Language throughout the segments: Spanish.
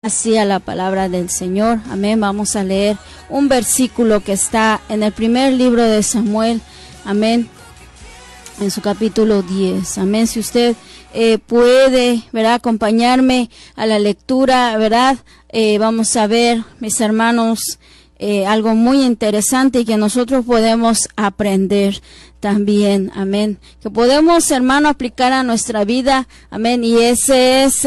Así a la palabra del Señor. Amén. Vamos a leer un versículo que está en el primer libro de Samuel. Amén. En su capítulo 10. Amén. Si usted puede, ¿verdad?, acompañarme a la lectura, ¿verdad? Vamos a ver, mis hermanos, algo muy interesante y que nosotros podemos aprender también. Amén. Que podemos, hermano, aplicar a nuestra vida. Amén. Y ese es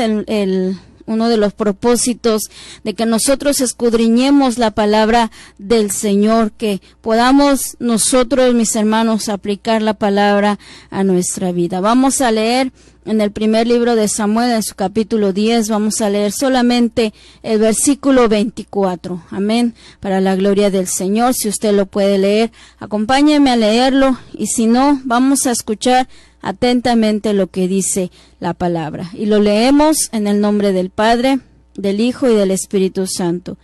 uno de los propósitos de que nosotros escudriñemos la palabra del Señor, que podamos nosotros, mis hermanos, aplicar la palabra a nuestra vida. Vamos a leer en el primer libro de Samuel, en su capítulo 10, vamos a leer solamente el versículo 24. Amén. Para la gloria del Señor, si usted lo puede leer, acompáñeme a leerlo, y si no, vamos a escuchar atentamente lo que dice la palabra. Y lo leemos en el nombre del Padre, del Hijo y del Espíritu Santo.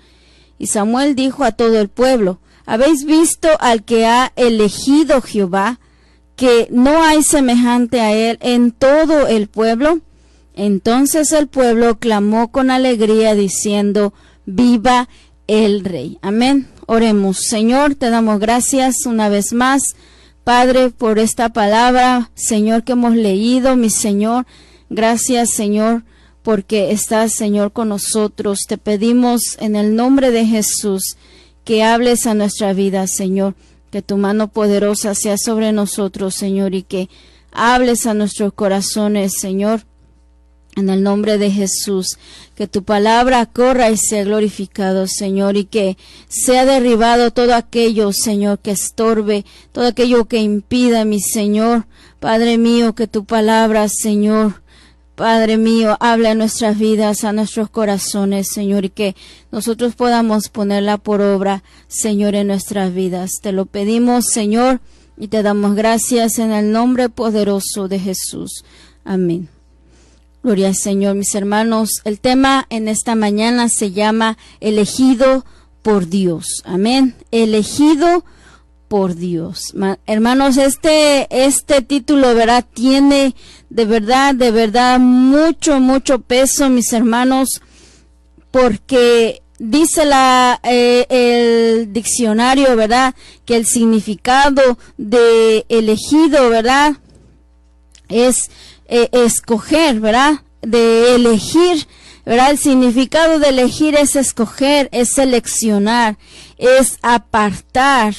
Y Samuel dijo a todo el pueblo: ¿habéis visto al que ha elegido Jehová, que no hay semejante a él en todo el pueblo? Entonces el pueblo clamó con alegría diciendo: viva el Rey. Amén. Oremos. Señor, te damos gracias una vez más, Padre, por esta palabra, Señor, que hemos leído, mi Señor. Gracias, Señor, porque estás, Señor, con nosotros. Te pedimos en el nombre de Jesús que hables a nuestra vida, Señor. Que tu mano poderosa sea sobre nosotros, Señor, y que hables a nuestros corazones, Señor. En el nombre de Jesús, que tu palabra corra y sea glorificado, Señor, y que sea derribado todo aquello, Señor, que estorbe, todo aquello que impida, mi Señor. Padre mío, que tu palabra, Señor, Padre mío, hable a nuestras vidas, a nuestros corazones, Señor, y que nosotros podamos ponerla por obra, Señor, en nuestras vidas. Te lo pedimos, Señor, y te damos gracias en el nombre poderoso de Jesús. Amén. Gloria al Señor, mis hermanos. El tema en esta mañana se llama elegido por Dios. Amén. Elegido por Dios. Hermanos, este título, ¿verdad?, tiene de verdad mucho peso, mis hermanos, porque dice el diccionario, ¿verdad?, que el significado de elegido, ¿verdad?, es escoger, ¿verdad?, de elegir, ¿verdad? El significado de elegir es escoger, es seleccionar, es apartar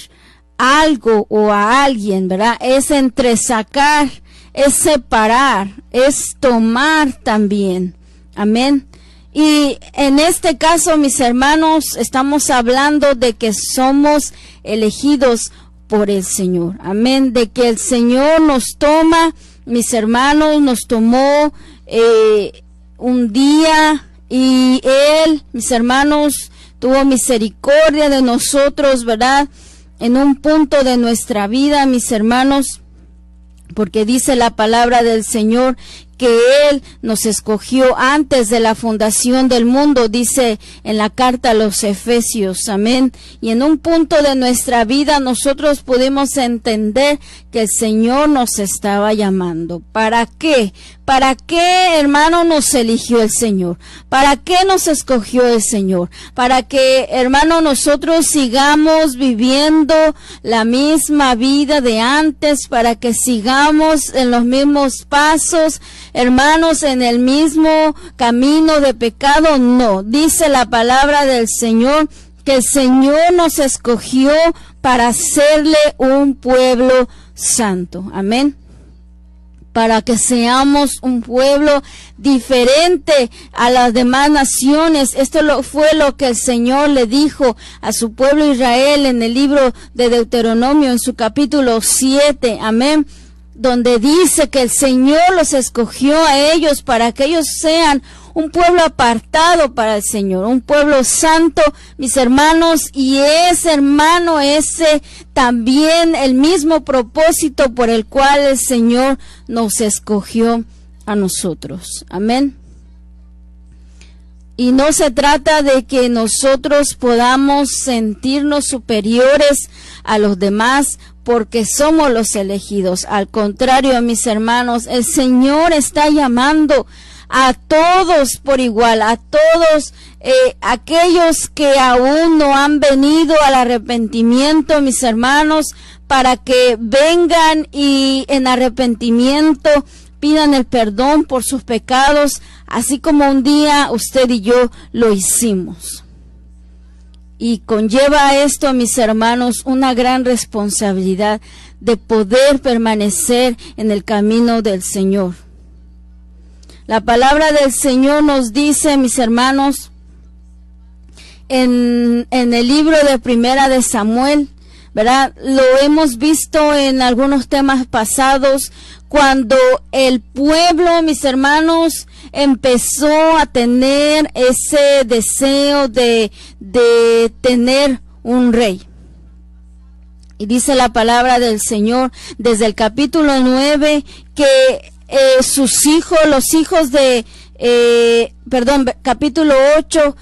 algo o a alguien, ¿verdad? Es entresacar, es separar, es tomar también. Amén. Y en este caso, mis hermanos, estamos hablando de que somos elegidos por el Señor. Amén. De que el Señor nos toma, mis hermanos, nos tomó un día, y Él, mis hermanos, tuvo misericordia de nosotros, ¿verdad?, en un punto de nuestra vida, mis hermanos, porque dice la palabra del Señor que Él nos escogió antes de la fundación del mundo, dice en la carta a los Efesios. Amén. Y en un punto de nuestra vida nosotros pudimos entender que el Señor nos estaba llamando. ¿Para qué? ¿Para qué, hermano, nos eligió el Señor? ¿Para qué nos escogió el Señor? Para que, hermano, nosotros sigamos viviendo la misma vida de antes, para que sigamos en los mismos pasos, hermanos, en el mismo camino de pecado. No, dice la palabra del Señor que el Señor nos escogió para hacerle un pueblo santo. Amén. Para que seamos un pueblo diferente a las demás naciones. Esto fue lo que el Señor le dijo a su pueblo Israel en el libro de Deuteronomio, en su capítulo 7. Amén. Donde dice que el Señor los escogió a ellos para que ellos sean un pueblo apartado para el Señor, un pueblo santo, mis hermanos, y ese también el mismo propósito por el cual el Señor nos escogió a nosotros. Amén. Y no se trata de que nosotros podamos sentirnos superiores a los demás porque somos los elegidos. Al contrario, mis hermanos, el Señor está llamando a todos por igual, a todos aquellos que aún no han venido al arrepentimiento, mis hermanos, para que vengan y en arrepentimiento pidan el perdón por sus pecados, así como un día usted y yo lo hicimos. Y conlleva esto, mis hermanos, una gran responsabilidad de poder permanecer en el camino del Señor. La palabra del Señor nos dice, mis hermanos, en el libro de Primera de Samuel, ¿verdad? Lo hemos visto en algunos temas pasados, cuando el pueblo, mis hermanos, empezó a tener ese deseo de tener un rey. Y dice la palabra del Señor desde el capítulo 9 que sus hijos, los hijos de, capítulo 8,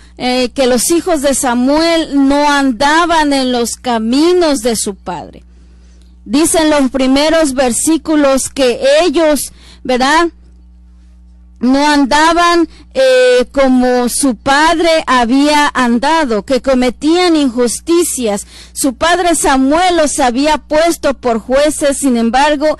que los hijos de Samuel no andaban en los caminos de su padre. Dicen los primeros versículos que ellos, ¿verdad?, no andaban como su padre había andado, que cometían injusticias. Su padre Samuel los había puesto por jueces, sin embargo,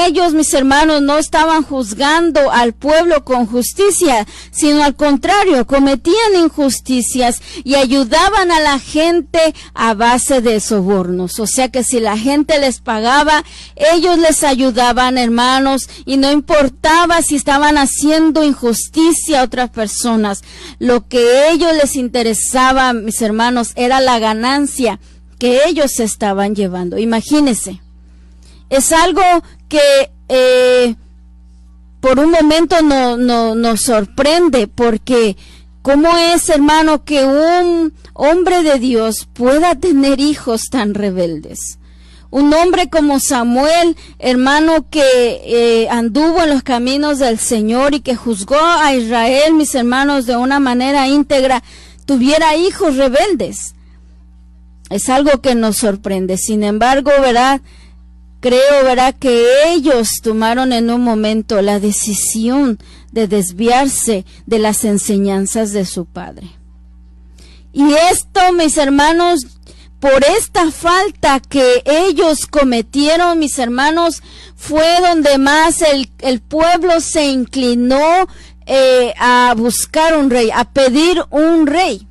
ellos, mis hermanos, no estaban juzgando al pueblo con justicia, sino al contrario, cometían injusticias y ayudaban a la gente a base de sobornos. O sea que si la gente les pagaba, ellos les ayudaban, hermanos, y no importaba si estaban haciendo injusticia a otras personas. Lo que a ellos les interesaba, mis hermanos, era la ganancia que ellos se estaban llevando. Imagínense, es algo que por un momento nos sorprende, porque ¿cómo es, hermano, que un hombre de Dios pueda tener hijos tan rebeldes? Un hombre como Samuel, hermano, que anduvo en los caminos del Señor y que juzgó a Israel, mis hermanos, de una manera íntegra, tuviera hijos rebeldes. Es algo que nos sorprende. Sin embargo, ¿verdad?, creo, ¿verdad?, que ellos tomaron en un momento la decisión de desviarse de las enseñanzas de su padre. Y esto, mis hermanos, por esta falta que ellos cometieron, mis hermanos, fue donde más el pueblo se inclinó a buscar un rey, a pedir un rey.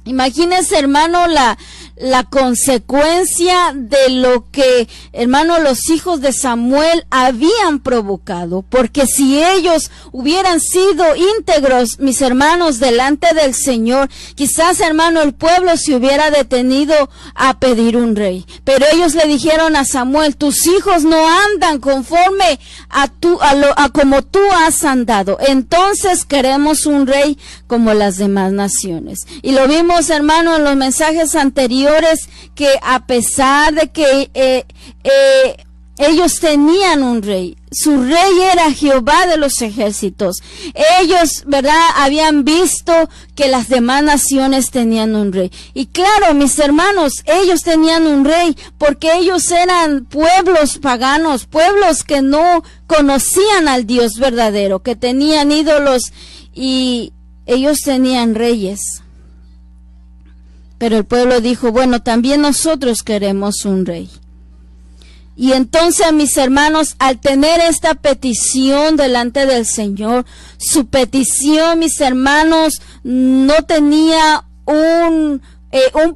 Imagínense, hermano, la consecuencia de lo que, hermano, los hijos de Samuel habían provocado, porque si ellos hubieran sido íntegros, mis hermanos, delante del Señor, quizás, hermano, el pueblo se hubiera detenido a pedir un rey. Pero ellos le dijeron a Samuel: tus hijos no andan conforme a como tú has andado, entonces queremos un rey como las demás naciones. Y lo vimos, hermano, en los mensajes anteriores, que a pesar de que ellos tenían un rey, su rey era Jehová de los ejércitos. Ellos, ¿verdad?, habían visto que las demás naciones tenían un rey. Y claro, mis hermanos, ellos tenían un rey porque ellos eran pueblos paganos, pueblos que no conocían al Dios verdadero, que tenían ídolos, y ellos tenían reyes. Pero el pueblo dijo: bueno, también nosotros queremos un rey. Y entonces, mis hermanos, al tener esta petición delante del Señor, su petición, mis hermanos, no tenía un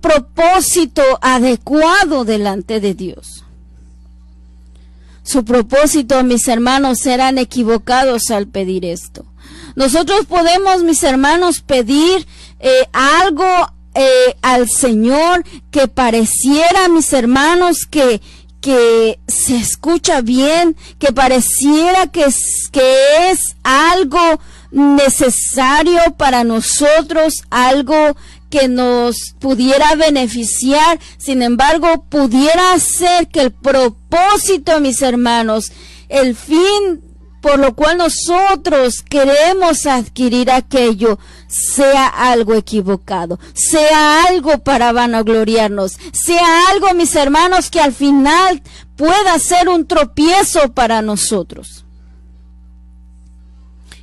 propósito adecuado delante de Dios. Su propósito, mis hermanos, eran equivocados al pedir esto. Nosotros podemos, mis hermanos, pedir algo al Señor que pareciera, mis hermanos, que se escucha bien, que pareciera que es algo necesario para nosotros, algo que nos pudiera beneficiar. Sin embargo, pudiera ser que el propósito, mis hermanos, el fin por lo cual nosotros queremos adquirir aquello, sea algo equivocado, sea algo para vanagloriarnos, sea algo, mis hermanos, que al final pueda ser un tropiezo para nosotros.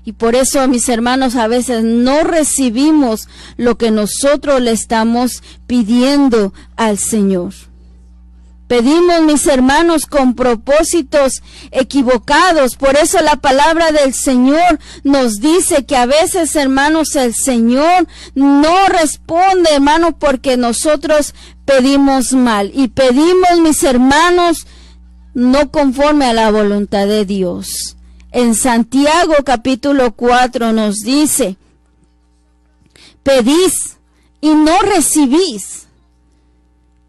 Y por eso, mis hermanos, a veces no recibimos lo que nosotros le estamos pidiendo al Señor. Pedimos, mis hermanos, con propósitos equivocados. Por eso la palabra del Señor nos dice que a veces, hermanos, el Señor no responde, hermanos, porque nosotros pedimos mal. Y pedimos, mis hermanos, no conforme a la voluntad de Dios. En Santiago capítulo 4 nos dice: pedís y no recibís,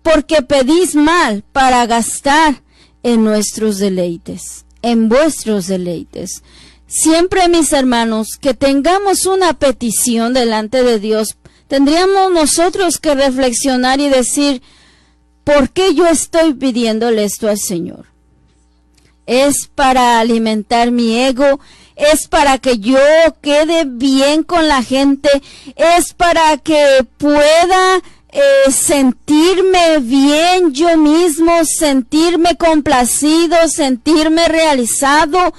porque pedís mal para gastar en nuestros deleites, en vuestros deleites. Siempre, mis hermanos, que tengamos una petición delante de Dios, tendríamos nosotros que reflexionar y decir: ¿por qué yo estoy pidiéndole esto al Señor? ¿Es para alimentar mi ego? ¿Es para que yo quede bien con la gente? ¿Es para que pueda sentirme bien yo mismo, sentirme complacido, sentirme realizado?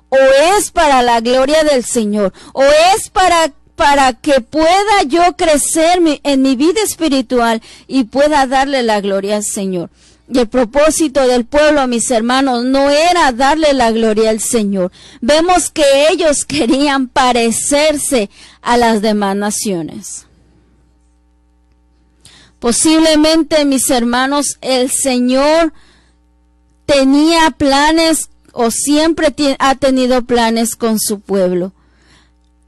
¿O es para la gloria del Señor? ¿O es para que pueda yo crecer en mi vida espiritual y pueda darle la gloria al Señor? Y el propósito del pueblo, mis hermanos, no era darle la gloria al Señor. Vemos que ellos querían parecerse a las demás naciones. Posiblemente, mis hermanos, el Señor tenía planes o siempre ha tenido planes con su pueblo.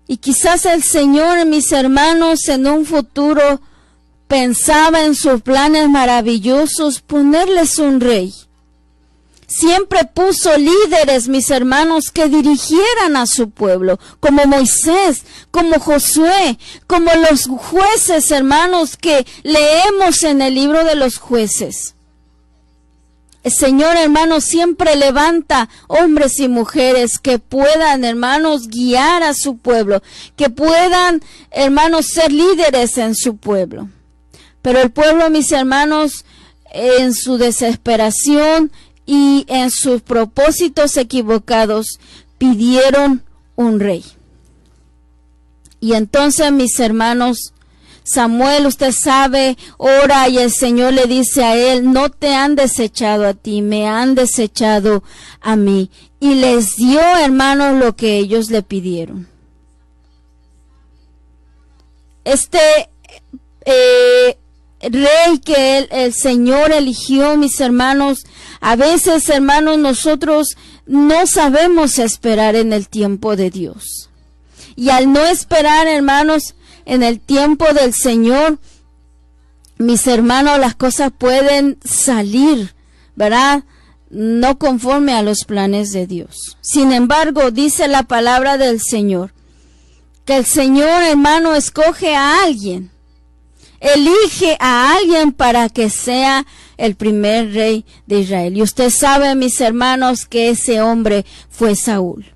Y quizás el Señor, mis hermanos, en un futuro pensaba en sus planes maravillosos ponerles un rey. Siempre puso líderes, mis hermanos, que dirigieran a su pueblo, como Moisés, como Josué, como los jueces, hermanos, que leemos en el libro de los jueces. El Señor, hermanos, siempre levanta hombres y mujeres que puedan, hermanos, guiar a su pueblo, que puedan, hermanos, ser líderes en su pueblo. Pero el pueblo, mis hermanos, en su desesperación y en sus propósitos equivocados, pidieron un rey. Y entonces, mis hermanos, Samuel, usted sabe, ora y el Señor le dice a él: no te han desechado a ti, me han desechado a mí. Y les dio, hermanos, lo que ellos le pidieron. Rey que el Señor eligió, mis hermanos, a veces, hermanos, nosotros no sabemos esperar en el tiempo de Dios. Y al no esperar, hermanos, en el tiempo del Señor, mis hermanos, las cosas pueden salir, ¿verdad?, no conforme a los planes de Dios. Sin embargo, dice la palabra del Señor, que el Señor, hermano, escoge a alguien. Elige a alguien para que sea el primer rey de Israel. Y usted sabe, mis hermanos, que ese hombre fue Saúl.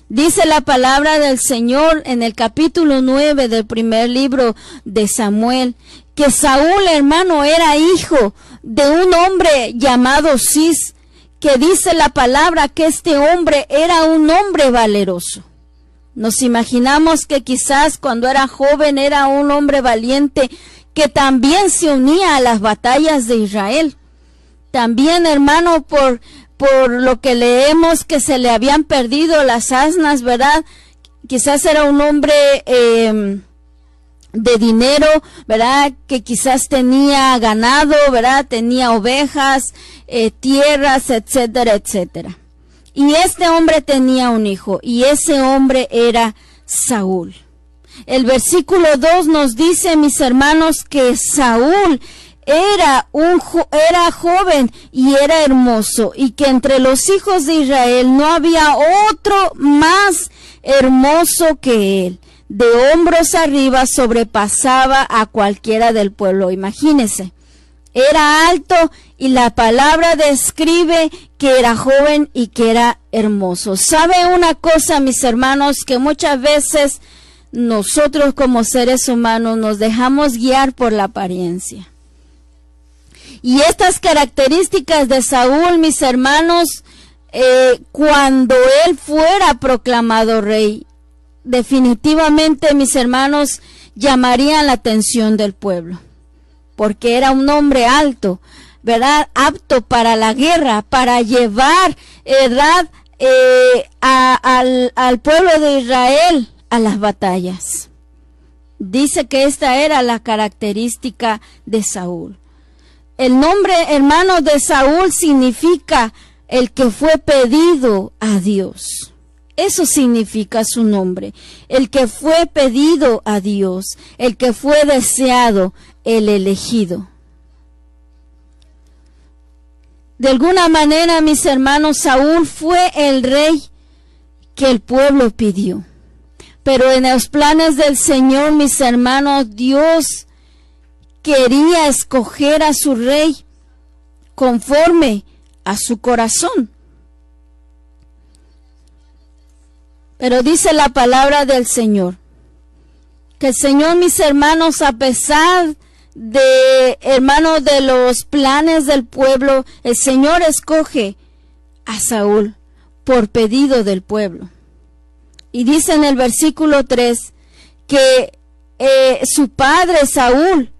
Dice la palabra del Señor en el capítulo 9 del primer libro de Samuel, que Saúl, hermano, era hijo de un hombre llamado Cis, que dice la palabra que este hombre era un hombre valeroso. Nos imaginamos que quizás cuando era joven era un hombre valiente que también se unía a las batallas de Israel. También, hermano, por lo que leemos que se le habían perdido las asnas, ¿verdad? Quizás era un hombre de dinero, ¿verdad? Que quizás tenía ganado, ¿verdad? Tenía ovejas, tierras, etcétera, etcétera. Y este hombre tenía un hijo, y ese hombre era Saúl. El versículo 2 nos dice, mis hermanos, que Saúl era joven y era hermoso, y que entre los hijos de Israel no había otro más hermoso que él. De hombros arriba sobrepasaba a cualquiera del pueblo. Imagínense. Era alto y la palabra describe que era joven y que era hermoso. ¿Sabe una cosa, mis hermanos? Que muchas veces nosotros como seres humanos nos dejamos guiar por la apariencia. Y estas características de Saúl, mis hermanos, cuando él fuera proclamado rey, definitivamente, mis hermanos, llamarían la atención del pueblo, porque era un hombre alto, ¿verdad? Apto para la guerra, para llevar, ¿verdad? Al pueblo de Israel a las batallas. Dice que esta era la característica de Saúl. El nombre, hermanos, de Saúl significa el que fue pedido a Dios. Eso significa su nombre, el que fue pedido a Dios, el que fue deseado, el elegido. De alguna manera, mis hermanos, Saúl fue el rey que el pueblo pidió. Pero en los planes del Señor, mis hermanos, Dios quería escoger a su rey conforme a su corazón. Pero dice la palabra del Señor, que el Señor, mis hermanos, a pesar de, hermanos, de los planes del pueblo, el Señor escoge a Saúl por pedido del pueblo. Y dice en el versículo 3 que su padre Saúl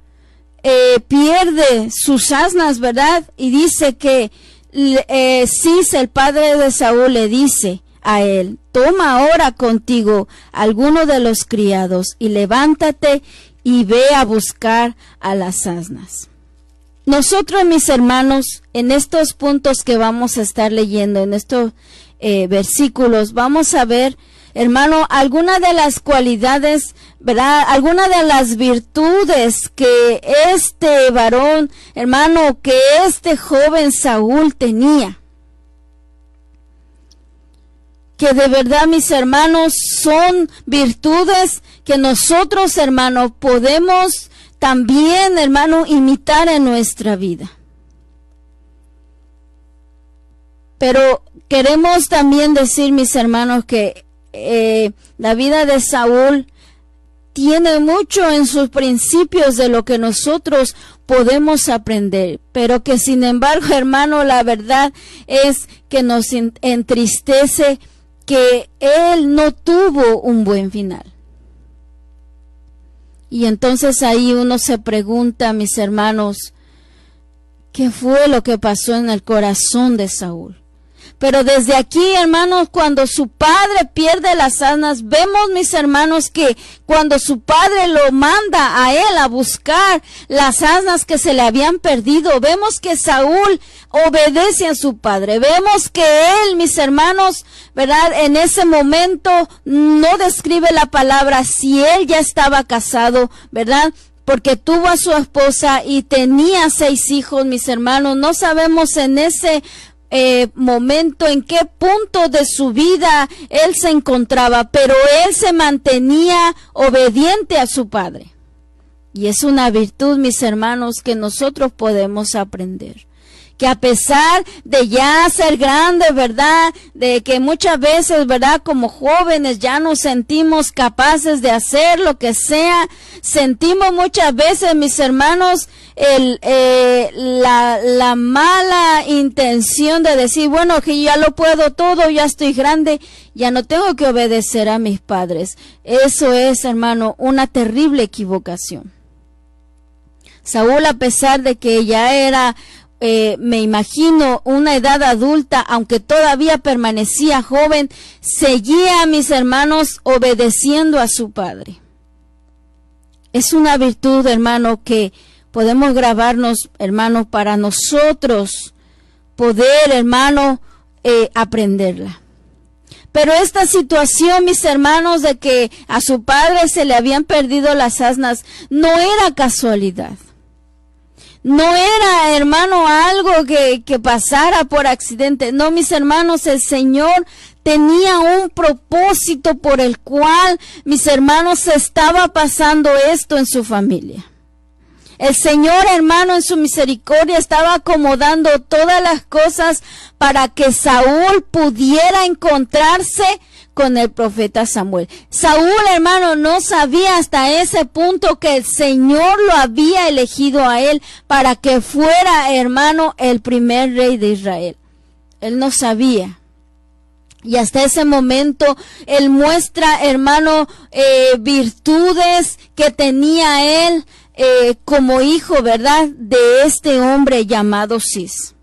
pierde sus asnas, ¿verdad? Y dice que Cis, el padre de Saúl, le dice a él: toma ahora contigo alguno de los criados y levántate y ve a buscar a las asnas. Nosotros, mis hermanos, en estos puntos que vamos a estar leyendo, en estos versículos, vamos a ver, hermano, algunas de las cualidades, ¿verdad? Algunas de las virtudes que este varón, hermano, que este joven Saúl tenía. Que de verdad, mis hermanos, son virtudes que nosotros, hermanos, podemos también, hermano, imitar en nuestra vida. Pero queremos también decir, mis hermanos, que la vida de Saúl tiene mucho en sus principios de lo que nosotros podemos aprender, pero que sin embargo, hermano, la verdad es que nos entristece que él no tuvo un buen final. Y entonces ahí uno se pregunta, mis hermanos, ¿qué fue lo que pasó en el corazón de Saúl? Pero desde aquí, hermanos, cuando su padre pierde las asnas, vemos, mis hermanos, que cuando su padre lo manda a él a buscar las asnas que se le habían perdido, vemos que Saúl obedece a su padre. Vemos que él, mis hermanos, ¿verdad? En ese momento no describe la palabra si él ya estaba casado, ¿verdad? Porque tuvo a su esposa y tenía 6 hijos, mis hermanos. No sabemos en ese momento en qué punto de su vida él se encontraba, pero él se mantenía obediente a su padre. Y es una virtud, mis hermanos, que nosotros podemos aprender. Que a pesar de ya ser grandes, ¿verdad? De que muchas veces, ¿verdad? Como jóvenes ya nos sentimos capaces de hacer lo que sea. Sentimos muchas veces, mis hermanos, la mala intención de decir, bueno, que ya lo puedo todo, ya estoy grande, ya no tengo que obedecer a mis padres. Eso es, hermano, una terrible equivocación. Saúl, a pesar de que ya era me imagino una edad adulta, aunque todavía permanecía joven, seguía, mis hermanos, obedeciendo a su padre. Es una virtud, hermano, que podemos grabarnos, hermano, para nosotros poder, hermano, aprenderla. Pero esta situación, mis hermanos, de que a su padre se le habían perdido las asnas, no era casualidad. No era, hermano, algo que pasara por accidente. No, mis hermanos, el Señor tenía un propósito por el cual, mis hermanos, estaba pasando esto en su familia. El Señor, hermano, en su misericordia estaba acomodando todas las cosas para que Saúl pudiera encontrarse con el profeta Samuel. Saúl, hermano, no sabía hasta ese punto que el Señor lo había elegido a él para que fuera, hermano, el primer rey de Israel. Él no sabía. Y hasta ese momento él muestra, hermano, virtudes que tenía él como hijo, ¿verdad?, de este hombre llamado Cis.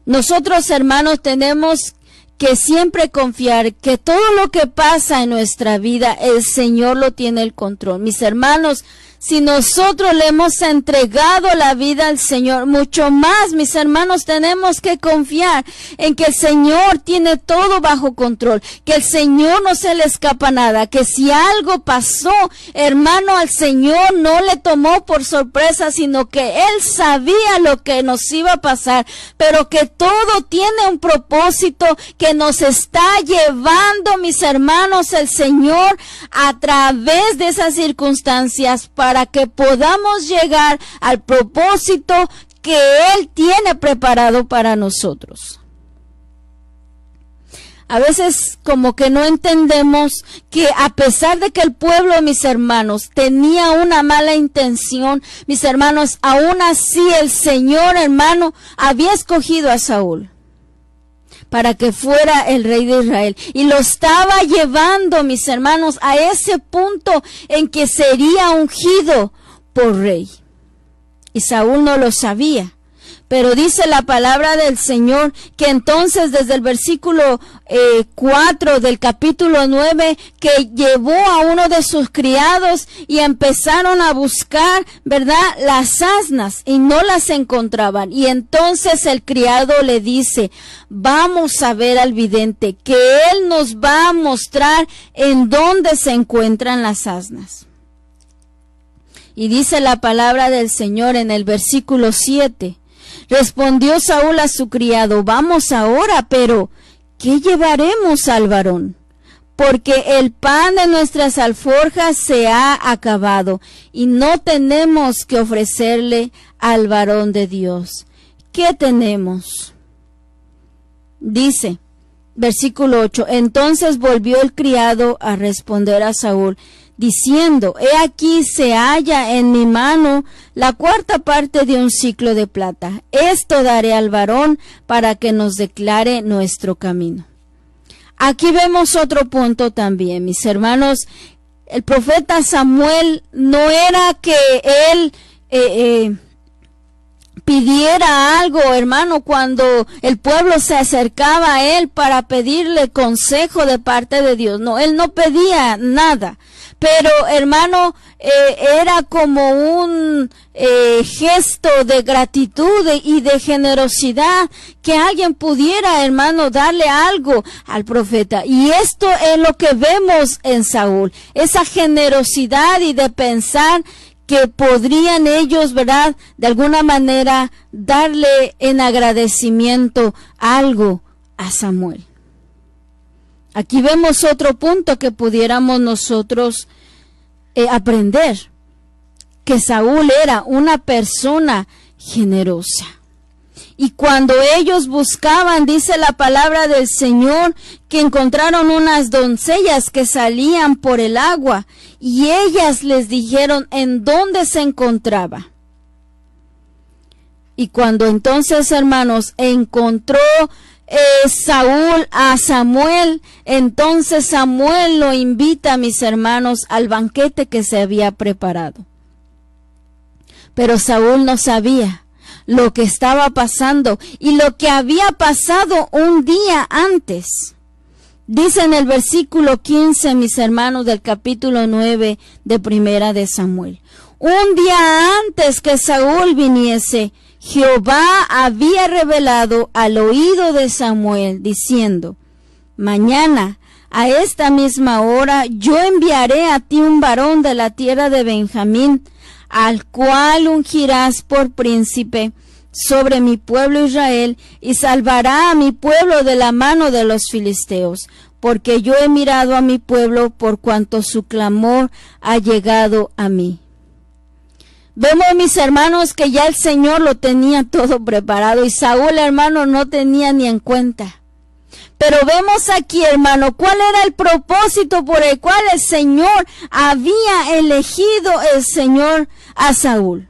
Nosotros, hermanos, tenemos que siempre confiar que todo lo que pasa en nuestra vida, el Señor lo tiene el control. Mis hermanos, si nosotros le hemos entregado la vida al Señor, mucho más, mis hermanos, tenemos que confiar en que el Señor tiene todo bajo control, que el Señor no se le escapa nada, que si algo pasó, hermano, al Señor no le tomó por sorpresa, sino que Él sabía lo que nos iba a pasar, pero que todo tiene un propósito que nos está llevando, mis hermanos, el Señor a través de esas circunstancias para que podamos llegar al propósito que Él tiene preparado para nosotros. A veces como que no entendemos que a pesar de que el pueblo, mis hermanos, tenía una mala intención, mis hermanos, aún así el Señor, hermano, había escogido a Saúl para que fuera el rey de Israel. Y lo estaba llevando, mis hermanos, a ese punto en que sería ungido por rey. Y Saúl no lo sabía. Pero dice la palabra del Señor que entonces desde el versículo 4 del capítulo 9, que llevó a uno de sus criados y empezaron a buscar, ¿verdad?, las asnas y no las encontraban. Y entonces el criado le dice, vamos a ver al vidente, que él nos va a mostrar en dónde se encuentran las asnas. Y dice la palabra del Señor en el versículo 7. Respondió Saúl a su criado, vamos ahora, pero ¿qué llevaremos al varón? Porque el pan de nuestras alforjas se ha acabado y no tenemos que ofrecerle al varón de Dios. ¿Qué tenemos? Dice, versículo 8, entonces volvió el criado a responder a Saúl, diciendo, he aquí se halla en mi mano la cuarta parte de un siclo de plata. Esto daré al varón para que nos declare nuestro camino. Aquí vemos otro punto también, mis hermanos. El profeta Samuel no era que él pidiera algo, hermano, cuando el pueblo se acercaba a él para pedirle consejo de parte de Dios. No, él no pedía nada. Pero, hermano, era como un gesto de gratitud y de generosidad que alguien pudiera, hermano, darle algo al profeta. Y esto es lo que vemos en Saúl, esa generosidad y de pensar que podrían ellos, ¿verdad?, de alguna manera darle en agradecimiento algo a Samuel. Aquí vemos otro punto que pudiéramos nosotros aprender, que Saúl era una persona generosa. Y cuando ellos buscaban, dice la palabra del Señor, que encontraron unas doncellas que salían por el agua, y ellas les dijeron en dónde se encontraba. Y cuando entonces, hermanos, encontró Saúl a Samuel, entonces Samuel lo invita, mis hermanos, al banquete que se había preparado. Pero Saúl no sabía lo que estaba pasando y lo que había pasado un día antes. Dice en el versículo 15, mis hermanos, del capítulo 9 de Primera de Samuel. Un día antes que Saúl viniese, Jehová había revelado al oído de Samuel, diciendo, mañana a esta misma hora yo enviaré a ti un varón de la tierra de Benjamín, al cual ungirás por príncipe sobre mi pueblo Israel, y salvará a mi pueblo de la mano de los filisteos, porque yo he mirado a mi pueblo por cuanto su clamor ha llegado a mí. Vemos, mis hermanos, que ya el Señor lo tenía todo preparado y Saúl, hermano, no tenía ni en cuenta. Pero vemos aquí, hermano, cuál era el propósito por el cual el Señor había elegido el Señor a Saúl.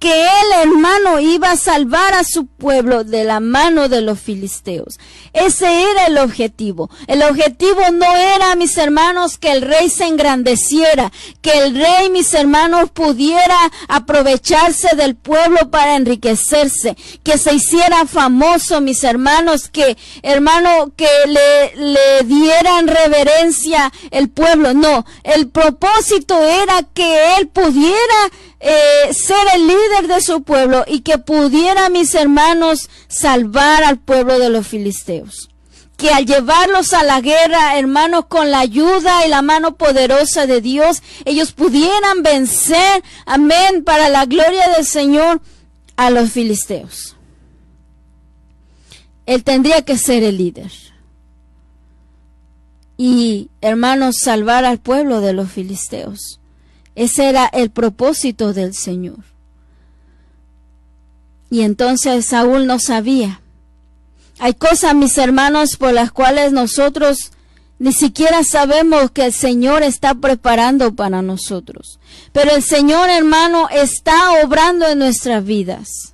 que él, hermano, iba a salvar a su pueblo de la mano de los filisteos. Ese era el objetivo. El objetivo no era, mis hermanos, que el rey se engrandeciera, que el rey, mis hermanos, pudiera aprovecharse del pueblo para enriquecerse, que se hiciera famoso, mis hermanos, que le dieran reverencia el pueblo. No, el propósito era que él pudiera ser el líder de su pueblo y que pudiera, mis hermanos, salvar al pueblo de los filisteos. Que al llevarlos a la guerra, hermanos, con la ayuda y la mano poderosa de Dios, ellos pudieran vencer, amén, para la gloria del Señor, a los filisteos. Él tendría que ser el líder. Y, hermanos, salvar al pueblo de los filisteos. Ese era el propósito del Señor. Y entonces Saúl no sabía. Hay cosas, mis hermanos, por las cuales nosotros ni siquiera sabemos que el Señor está preparando para nosotros. Pero el Señor, hermano, está obrando en nuestras vidas.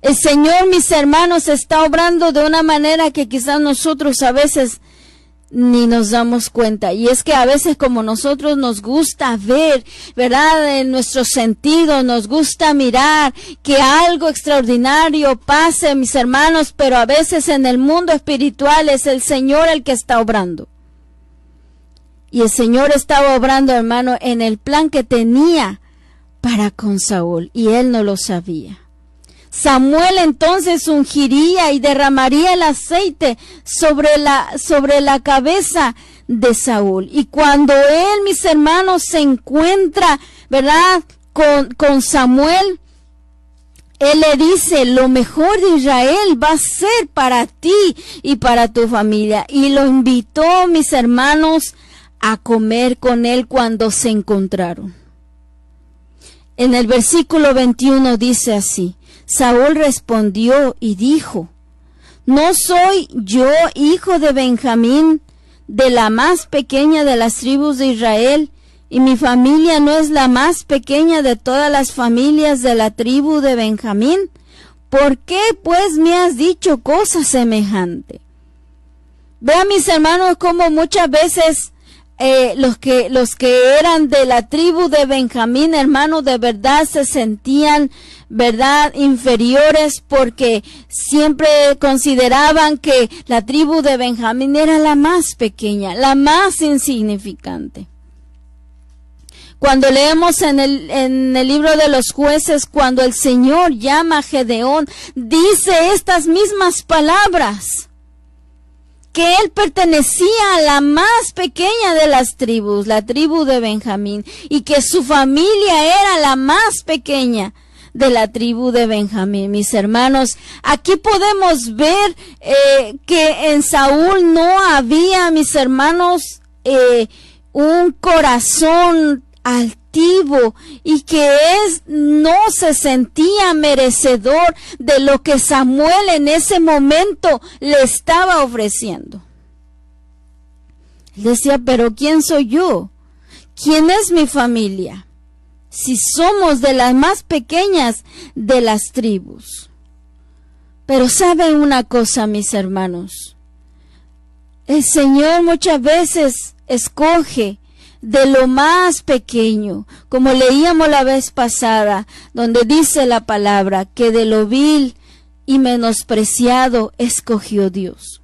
El Señor, mis hermanos, está obrando de una manera que quizás nosotros a veces ni nos damos cuenta. Y es que a veces, como nosotros nos gusta ver, ¿verdad?, en nuestros sentidos, nos gusta mirar que algo extraordinario pase, mis hermanos, pero a veces en el mundo espiritual es el Señor el que está obrando. Y el Señor estaba obrando, hermano, en el plan que tenía para con Saúl, y él no lo sabía. Samuel entonces ungiría y derramaría el aceite sobre la cabeza de Saúl. Y cuando él, mis hermanos, se encuentra, ¿verdad?, con Samuel, él le dice: lo mejor de Israel va a ser para ti y para tu familia. Y lo invitó, mis hermanos, a comer con él cuando se encontraron. En el versículo 21 dice así: Saúl respondió y dijo: ¿no soy yo hijo de Benjamín, de la más pequeña de las tribus de Israel? Y mi familia no es la más pequeña de todas las familias de la tribu de Benjamín. ¿Por qué pues me has dicho cosa semejante? Vean, mis hermanos, cómo muchas veces los que eran de la tribu de Benjamín, hermanos, de verdad se sentían, ¿verdad?, inferiores, porque siempre consideraban que la tribu de Benjamín era la más pequeña, la más insignificante. Cuando leemos en el libro de los Jueces, cuando el Señor llama a Gedeón, dice estas mismas palabras: que él pertenecía a la más pequeña de las tribus, la tribu de Benjamín, y que su familia era la más pequeña de la tribu de Benjamín. Mis hermanos, aquí podemos ver que en Saúl no había, mis hermanos, un corazón altivo, y que no se sentía merecedor de lo que Samuel en ese momento le estaba ofreciendo. Él decía: pero ¿quién soy yo? ¿Quién es mi familia? Si somos de las más pequeñas de las tribus. Pero ¿saben una cosa, mis hermanos? El Señor muchas veces escoge de lo más pequeño, como leíamos la vez pasada, donde dice la palabra que de lo vil y menospreciado escogió Dios.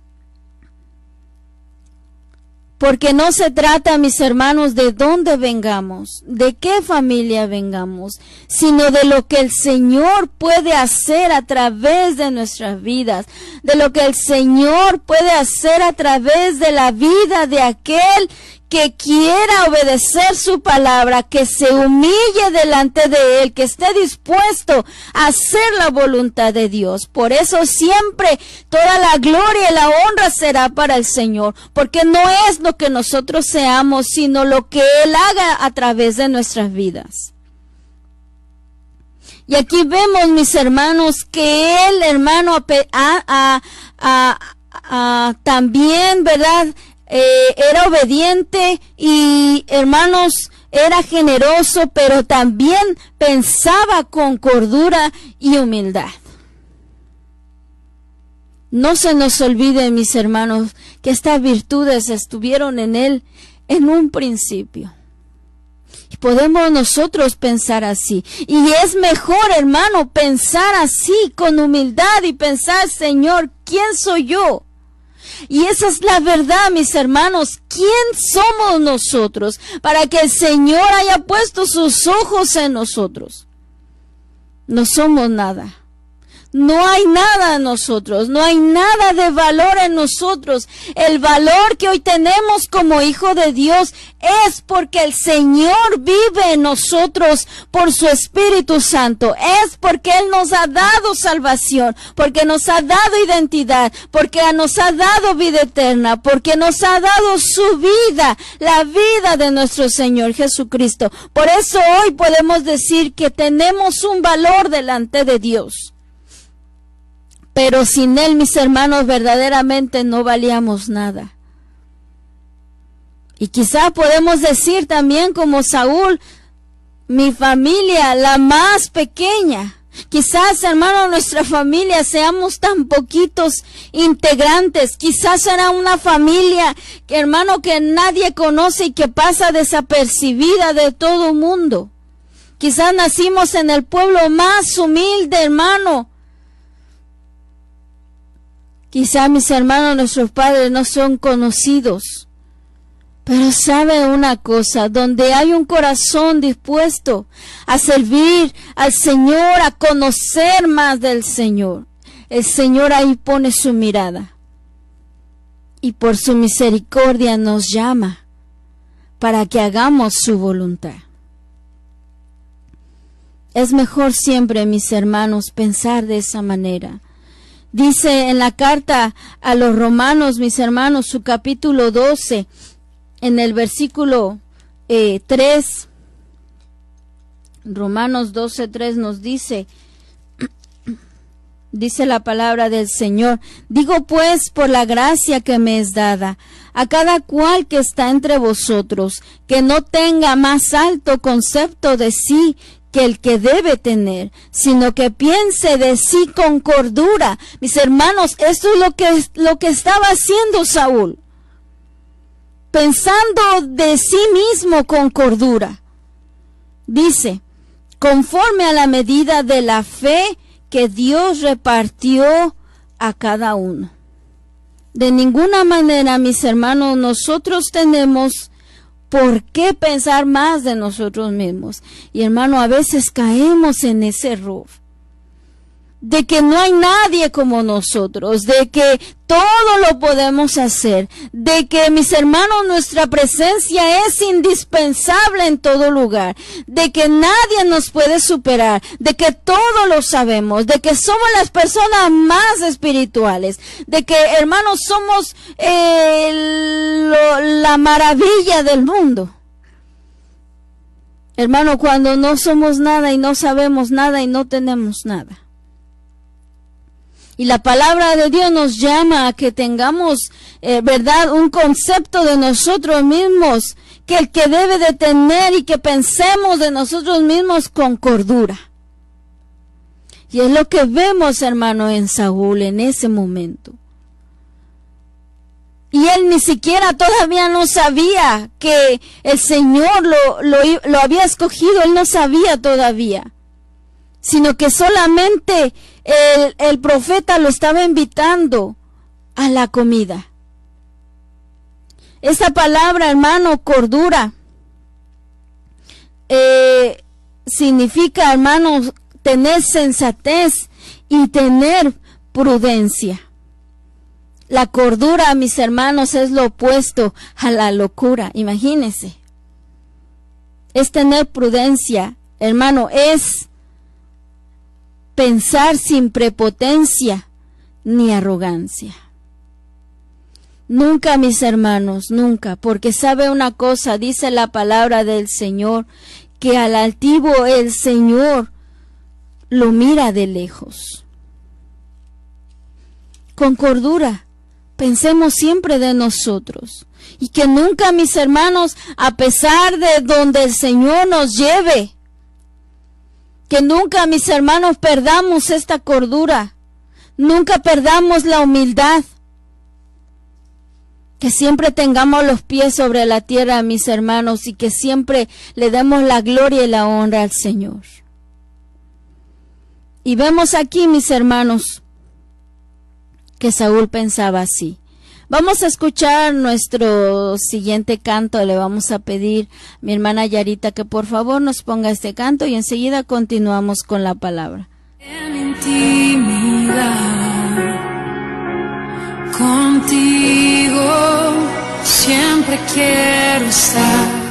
Porque no se trata, mis hermanos, de dónde vengamos, de qué familia vengamos, sino de lo que el Señor puede hacer a través de nuestras vidas, de lo que el Señor puede hacer a través de la vida de aquel que quiera obedecer su palabra, que se humille delante de Él, que esté dispuesto a hacer la voluntad de Dios. Por eso siempre toda la gloria y la honra será para el Señor, porque no es lo que nosotros seamos, sino lo que Él haga a través de nuestras vidas. Y aquí vemos, mis hermanos, que Él, hermano, también, ¿verdad?, era obediente y, hermanos, era generoso, pero también pensaba con cordura y humildad. No se nos olvide, mis hermanos, que estas virtudes estuvieron en él en un principio. Y podemos nosotros pensar así. Y es mejor, hermano, pensar así, con humildad, y pensar, Señor, ¿quién soy yo? Y esa es la verdad, mis hermanos. ¿Quién somos nosotros para que el Señor haya puesto sus ojos en nosotros? No somos nada. No hay nada en nosotros, no hay nada de valor en nosotros. El valor que hoy tenemos como hijo de Dios es porque el Señor vive en nosotros por su Espíritu Santo. Es porque Él nos ha dado salvación, porque nos ha dado identidad, porque nos ha dado vida eterna, porque nos ha dado su vida, la vida de nuestro Señor Jesucristo. Por eso hoy podemos decir que tenemos un valor delante de Dios. Pero sin Él, mis hermanos, verdaderamente no valíamos nada. Y quizá podemos decir también como Saúl, mi familia, la más pequeña. Quizás, hermano, nuestra familia seamos tan poquitos integrantes. Quizás será una familia, hermano, que nadie conoce y que pasa desapercibida de todo el mundo. Quizás nacimos en el pueblo más humilde, hermano. Quizá, mis hermanos, nuestros padres no son conocidos. Pero sabe una cosa, donde hay un corazón dispuesto a servir al Señor, a conocer más del Señor, el Señor ahí pone su mirada. Y por su misericordia nos llama para que hagamos su voluntad. Es mejor siempre, mis hermanos, pensar de esa manera. Dice en la carta a los Romanos, mis hermanos, su capítulo 12, en el versículo 3, Romanos 12, 3 nos dice, dice la palabra del Señor: digo pues, por la gracia que me es dada, a cada cual que está entre vosotros, que no tenga más alto concepto de sí que el que debe tener, sino que piense de sí con cordura. Mis hermanos, esto es lo que estaba haciendo Saúl, pensando de sí mismo con cordura. Dice, conforme a la medida de la fe que Dios repartió a cada uno. De ninguna manera, mis hermanos, nosotros tenemos ¿por qué pensar más de nosotros mismos? Y hermano, a veces caemos en ese error de que no hay nadie como nosotros, de que todo lo podemos hacer, de que, mis hermanos, nuestra presencia es indispensable en todo lugar, de que nadie nos puede superar, de que todo lo sabemos, de que somos las personas más espirituales, de que, hermanos, somos la maravilla del mundo. Hermano, cuando no somos nada y no sabemos nada y no tenemos nada. Y la palabra de Dios nos llama a que tengamos, verdad, un concepto de nosotros mismos, que el que debe de tener, y que pensemos de nosotros mismos con cordura. Y es lo que vemos, hermano, en Saúl en ese momento. Y él ni siquiera todavía no sabía que el Señor lo había escogido, él no sabía todavía, sino que solamente el profeta lo estaba invitando a la comida. Esa palabra, hermano, cordura, significa, hermano, tener sensatez y tener prudencia. La cordura, mis hermanos, es lo opuesto a la locura. Imagínense. Es tener prudencia, hermano, es pensar sin prepotencia ni arrogancia. Nunca, mis hermanos, nunca, porque sabe una cosa, dice la palabra del Señor, que al altivo el Señor lo mira de lejos. Con cordura, pensemos siempre de nosotros. Y que nunca, mis hermanos, a pesar de donde el Señor nos lleve, que nunca, mis hermanos, perdamos esta cordura. Nunca perdamos la humildad. Que siempre tengamos los pies sobre la tierra, mis hermanos, y que siempre le demos la gloria y la honra al Señor. Y vemos aquí, mis hermanos, que Saúl pensaba así. Vamos a escuchar nuestro siguiente canto. Le vamos a pedir a mi hermana Yarita que por favor nos ponga este canto y enseguida continuamos con la palabra. En intimidad contigo siempre quiero estar.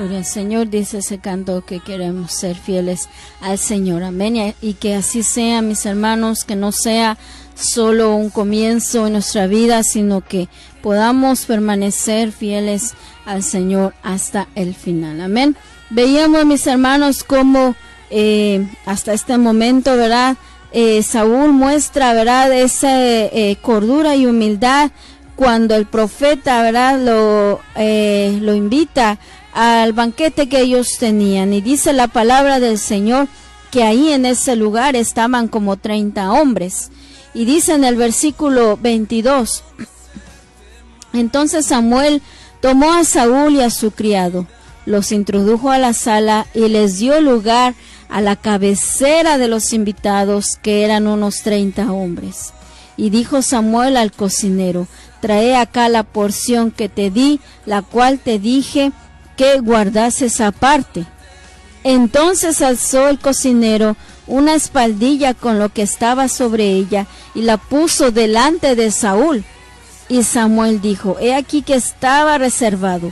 Gloria al Señor, dice ese canto que queremos ser fieles al Señor. Amén. Y que así sea, mis hermanos, que no sea solo un comienzo en nuestra vida, sino que podamos permanecer fieles al Señor hasta el final. Amén. Veíamos, mis hermanos, cómo hasta este momento, ¿verdad? Saúl muestra, ¿verdad?, esa cordura y humildad cuando el profeta, ¿verdad?, lo invita al banquete que ellos tenían. Y dice la palabra del Señor que ahí en ese lugar estaban como 30 hombres. Y dice en el versículo 22, entonces Samuel tomó a Saúl y a su criado, los introdujo a la sala y les dio lugar a la cabecera de los invitados, que eran unos 30 hombres. Y dijo Samuel al cocinero, trae acá la porción que te di, la cual te dije que guardases aparte. Entonces alzó el cocinero una espaldilla con lo que estaba sobre ella y la puso delante de Saúl. Y Samuel dijo, he aquí que estaba reservado,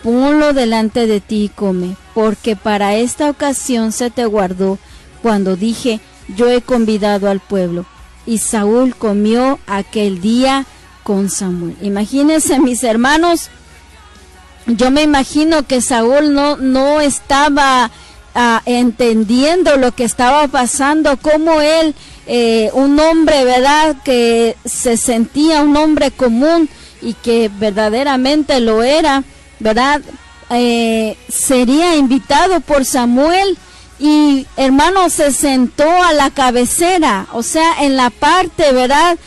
ponlo delante de ti y come, porque para esta ocasión se te guardó cuando dije, yo he convidado al pueblo. Y Saúl comió aquel día con Samuel. Imagínense, mis hermanos, yo me imagino que Saúl no estaba entendiendo lo que estaba pasando, como él, un hombre, ¿verdad?, que se sentía un hombre común y que verdaderamente lo era, ¿verdad?, sería invitado por Samuel y, hermano, se sentó a la cabecera, o sea, en la parte, ¿verdad?,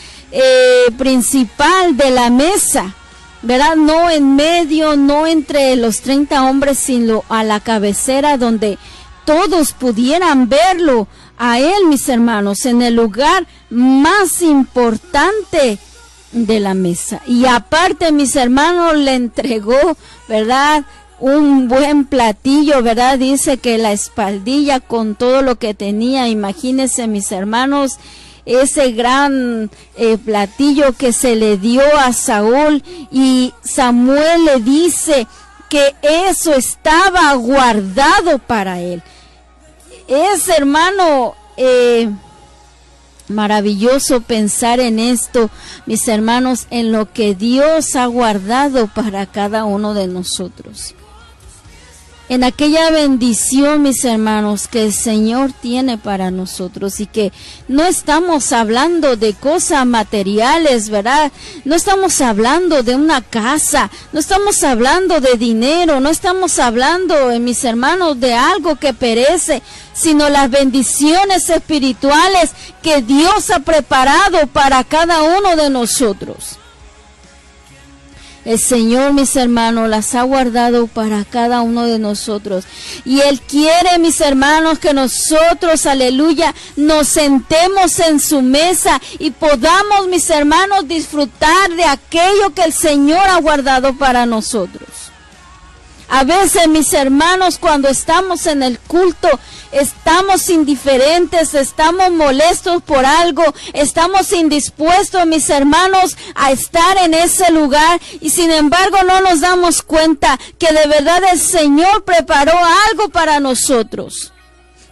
principal de la mesa, ¿verdad?, no en medio, no entre los 30 hombres, sino a la cabecera donde todos pudieran verlo a él, mis hermanos, en el lugar más importante de la mesa. Y aparte, mis hermanos, le entregó, ¿verdad?, un buen platillo, ¿verdad? Dice que la espaldilla con todo lo que tenía. Imagínense, mis hermanos, ese gran platillo que se le dio a Saúl, y Samuel le dice que eso estaba guardado para él. Es, hermano, maravilloso pensar en esto, mis hermanos, en lo que Dios ha guardado para cada uno de nosotros. En aquella bendición, mis hermanos, que el Señor tiene para nosotros, y que no estamos hablando de cosas materiales, ¿verdad? No estamos hablando de una casa, no estamos hablando de dinero, no estamos hablando, mis hermanos, de algo que perece, sino las bendiciones espirituales que Dios ha preparado para cada uno de nosotros. El Señor, mis hermanos, las ha guardado para cada uno de nosotros. Y Él quiere, mis hermanos, que nosotros, aleluya, nos sentemos en su mesa y podamos, mis hermanos, disfrutar de aquello que el Señor ha guardado para nosotros. A veces, mis hermanos, cuando estamos en el culto, estamos indiferentes, estamos molestos por algo, estamos indispuestos, mis hermanos, a estar en ese lugar, y sin embargo no nos damos cuenta que de verdad el Señor preparó algo para nosotros.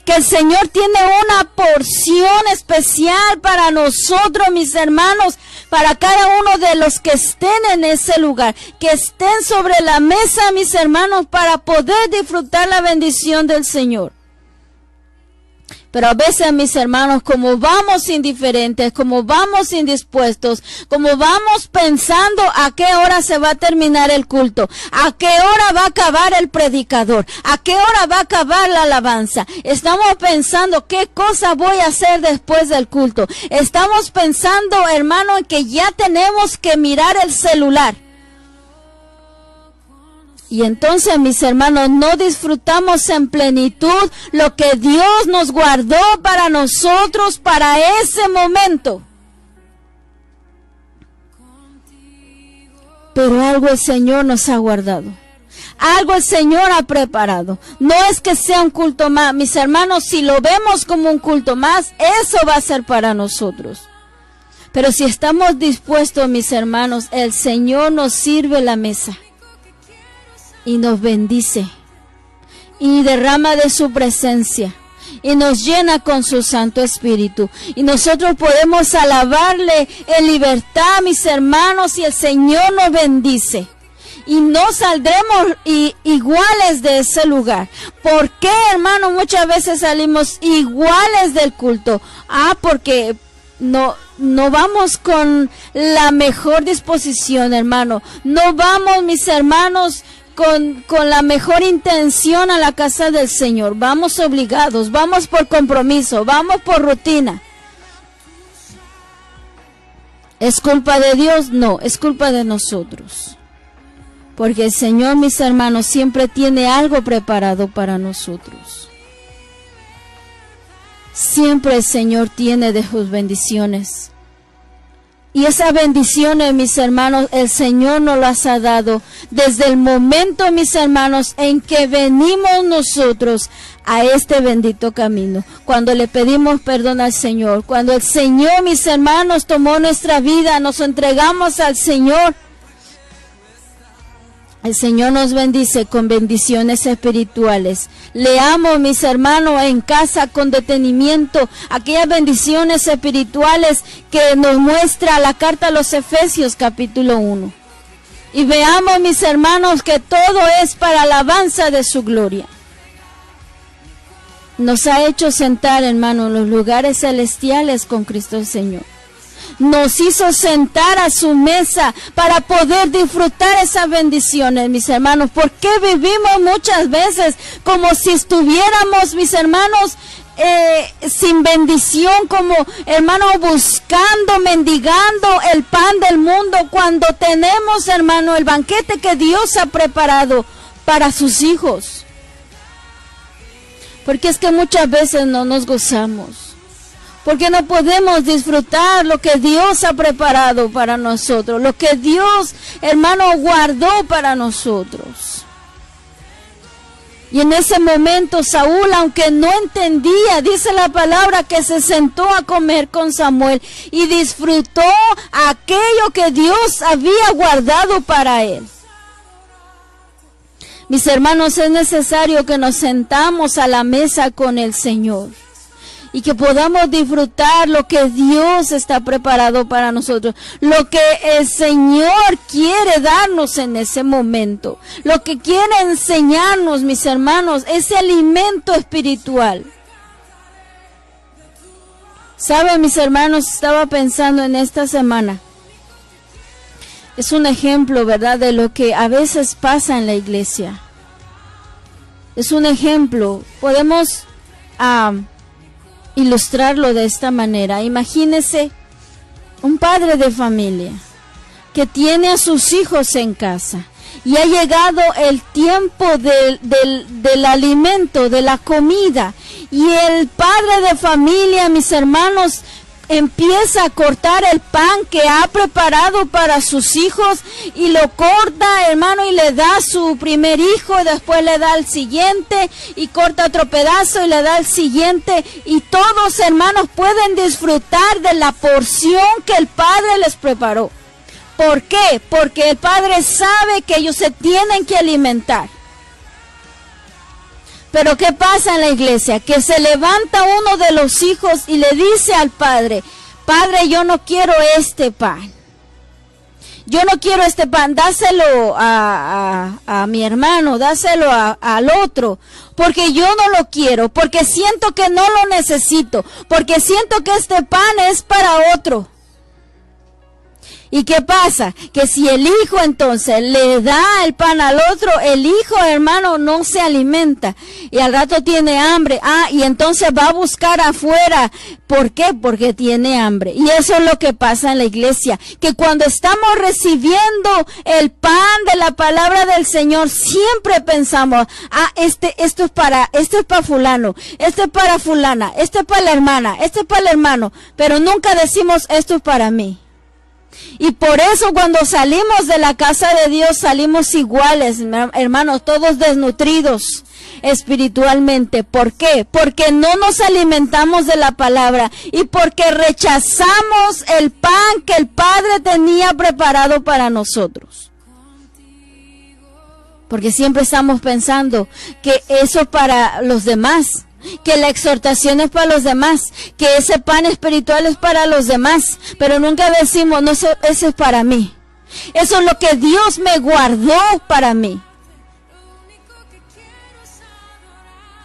Que el Señor tiene una porción especial para nosotros, mis hermanos, para cada uno de los que estén en ese lugar, que estén sobre la mesa, mis hermanos, para poder disfrutar la bendición del Señor. Pero a veces, mis hermanos, como vamos indiferentes, como vamos indispuestos, como vamos pensando a qué hora se va a terminar el culto, a qué hora va a acabar el predicador, a qué hora va a acabar la alabanza, estamos pensando qué cosa voy a hacer después del culto, estamos pensando, hermano, en que ya tenemos que mirar el celular. Y entonces, mis hermanos, no disfrutamos en plenitud lo que Dios nos guardó para nosotros para ese momento. Pero algo el Señor nos ha guardado. Algo el Señor ha preparado. No es que sea un culto más. Mis hermanos, si lo vemos como un culto más, eso va a ser para nosotros. Pero si estamos dispuestos, mis hermanos, el Señor nos sirve la mesa y nos bendice y derrama de su presencia y nos llena con su Santo Espíritu. Y nosotros podemos alabarle en libertad, mis hermanos, y el Señor nos bendice. Y no saldremos iguales de ese lugar. ¿Por qué, hermano? Muchas veces salimos iguales del culto. Porque no vamos con la mejor disposición, hermano. No vamos, mis hermanos, con la mejor intención a la casa del Señor. Vamos obligados, vamos por compromiso, vamos por rutina. ¿Es culpa de Dios? No, es culpa de nosotros. Porque el Señor, mis hermanos, siempre tiene algo preparado para nosotros. Siempre el Señor tiene de sus bendiciones. Y esas bendiciones, mis hermanos, el Señor nos las ha dado desde el momento, mis hermanos, en que venimos nosotros a este bendito camino. Cuando le pedimos perdón al Señor, cuando el Señor, mis hermanos, tomó nuestra vida, nos entregamos al Señor. El Señor nos bendice con bendiciones espirituales. Leamos, mis hermanos, en casa con detenimiento aquellas bendiciones espirituales que nos muestra la carta a los Efesios capítulo 1. Y veamos, mis hermanos, que todo es para alabanza de su gloria. Nos ha hecho sentar, hermanos, en los lugares celestiales con Cristo el Señor. Nos hizo sentar a su mesa para poder disfrutar esas bendiciones, mis hermanos. ¿Por qué vivimos muchas veces como si estuviéramos, mis hermanos, sin bendición, como hermanos buscando, mendigando el pan del mundo, cuando tenemos, hermano, el banquete que Dios ha preparado para sus hijos? Porque es que muchas veces no nos gozamos. Porque no podemos disfrutar lo que Dios ha preparado para nosotros, lo que Dios, hermano, guardó para nosotros. Y en ese momento Saúl, aunque no entendía, dice la palabra que se sentó a comer con Samuel y disfrutó aquello que Dios había guardado para él. Mis hermanos, es necesario que nos sentamos a la mesa con el Señor y que podamos disfrutar lo que Dios está preparado para nosotros, lo que el Señor quiere darnos en ese momento, lo que quiere enseñarnos, mis hermanos, ese alimento espiritual. ¿Saben, mis hermanos? Estaba pensando en esta semana. Es un ejemplo, ¿verdad?, de lo que a veces pasa en la iglesia. Es un ejemplo. Podemos ilustrarlo de esta manera. Imagínese un padre de familia que tiene a sus hijos en casa y ha llegado el tiempo del alimento, de la comida, y el padre de familia, mis hermanos, empieza a cortar el pan que ha preparado para sus hijos y lo corta, hermano, y le da a su primer hijo, y después le da al siguiente y corta otro pedazo y le da al siguiente, y todos, hermanos, pueden disfrutar de la porción que el Padre les preparó. ¿Por qué? Porque el Padre sabe que ellos se tienen que alimentar. Pero ¿qué pasa en la iglesia? Que se levanta uno de los hijos y le dice al padre: Padre, yo no quiero este pan. Yo no quiero este pan, dáselo a mi hermano, dáselo al otro, porque yo no lo quiero, porque siento que no lo necesito, porque siento que este pan es para otro. ¿Y qué pasa? Que si el hijo entonces le da el pan al otro, el hijo, hermano, no se alimenta y al rato tiene hambre. Y entonces va a buscar afuera. ¿Por qué? Porque tiene hambre. Y eso es lo que pasa en la iglesia, que cuando estamos recibiendo el pan de la palabra del Señor, siempre pensamos: esto es para fulano, esto es para fulana, esto es para la hermana, esto es para el hermano, pero nunca decimos: esto es para mí. Y por eso cuando salimos de la casa de Dios salimos iguales, hermanos, todos desnutridos espiritualmente. ¿Por qué? Porque no nos alimentamos de la palabra y porque rechazamos el pan que el Padre tenía preparado para nosotros. Porque siempre estamos pensando que eso es para los demás, que la exhortación es para los demás, que ese pan espiritual es para los demás, pero nunca decimos, no, eso es para mí. Eso es lo que Dios me guardó para mí.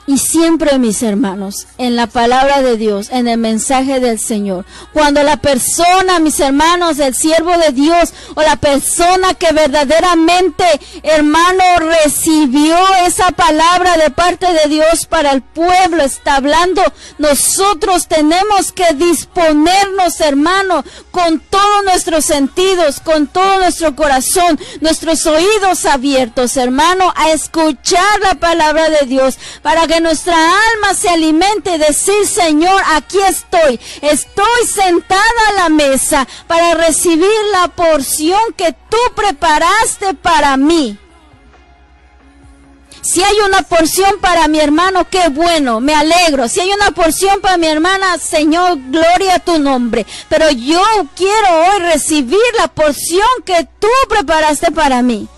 Y siempre, mis hermanos, en la palabra de Dios, en el mensaje del Señor, cuando la persona, mis hermanos, el siervo de Dios, o la persona que verdaderamente, hermano, recibió esa palabra de parte de Dios para el pueblo, está hablando, nosotros tenemos que disponernos, hermano, con todos nuestros sentidos, con todo nuestro corazón, nuestros oídos abiertos, hermano, a escuchar la palabra de Dios, para que nuestra alma se alimente y decir, Señor, aquí estoy sentada a la mesa para recibir la porción que tú preparaste para mí. Si hay una porción para mi hermano, qué bueno, me alegro. Si hay una porción para mi hermana, Señor, gloria a tu nombre. Pero yo quiero hoy recibir la porción que tú preparaste para mí.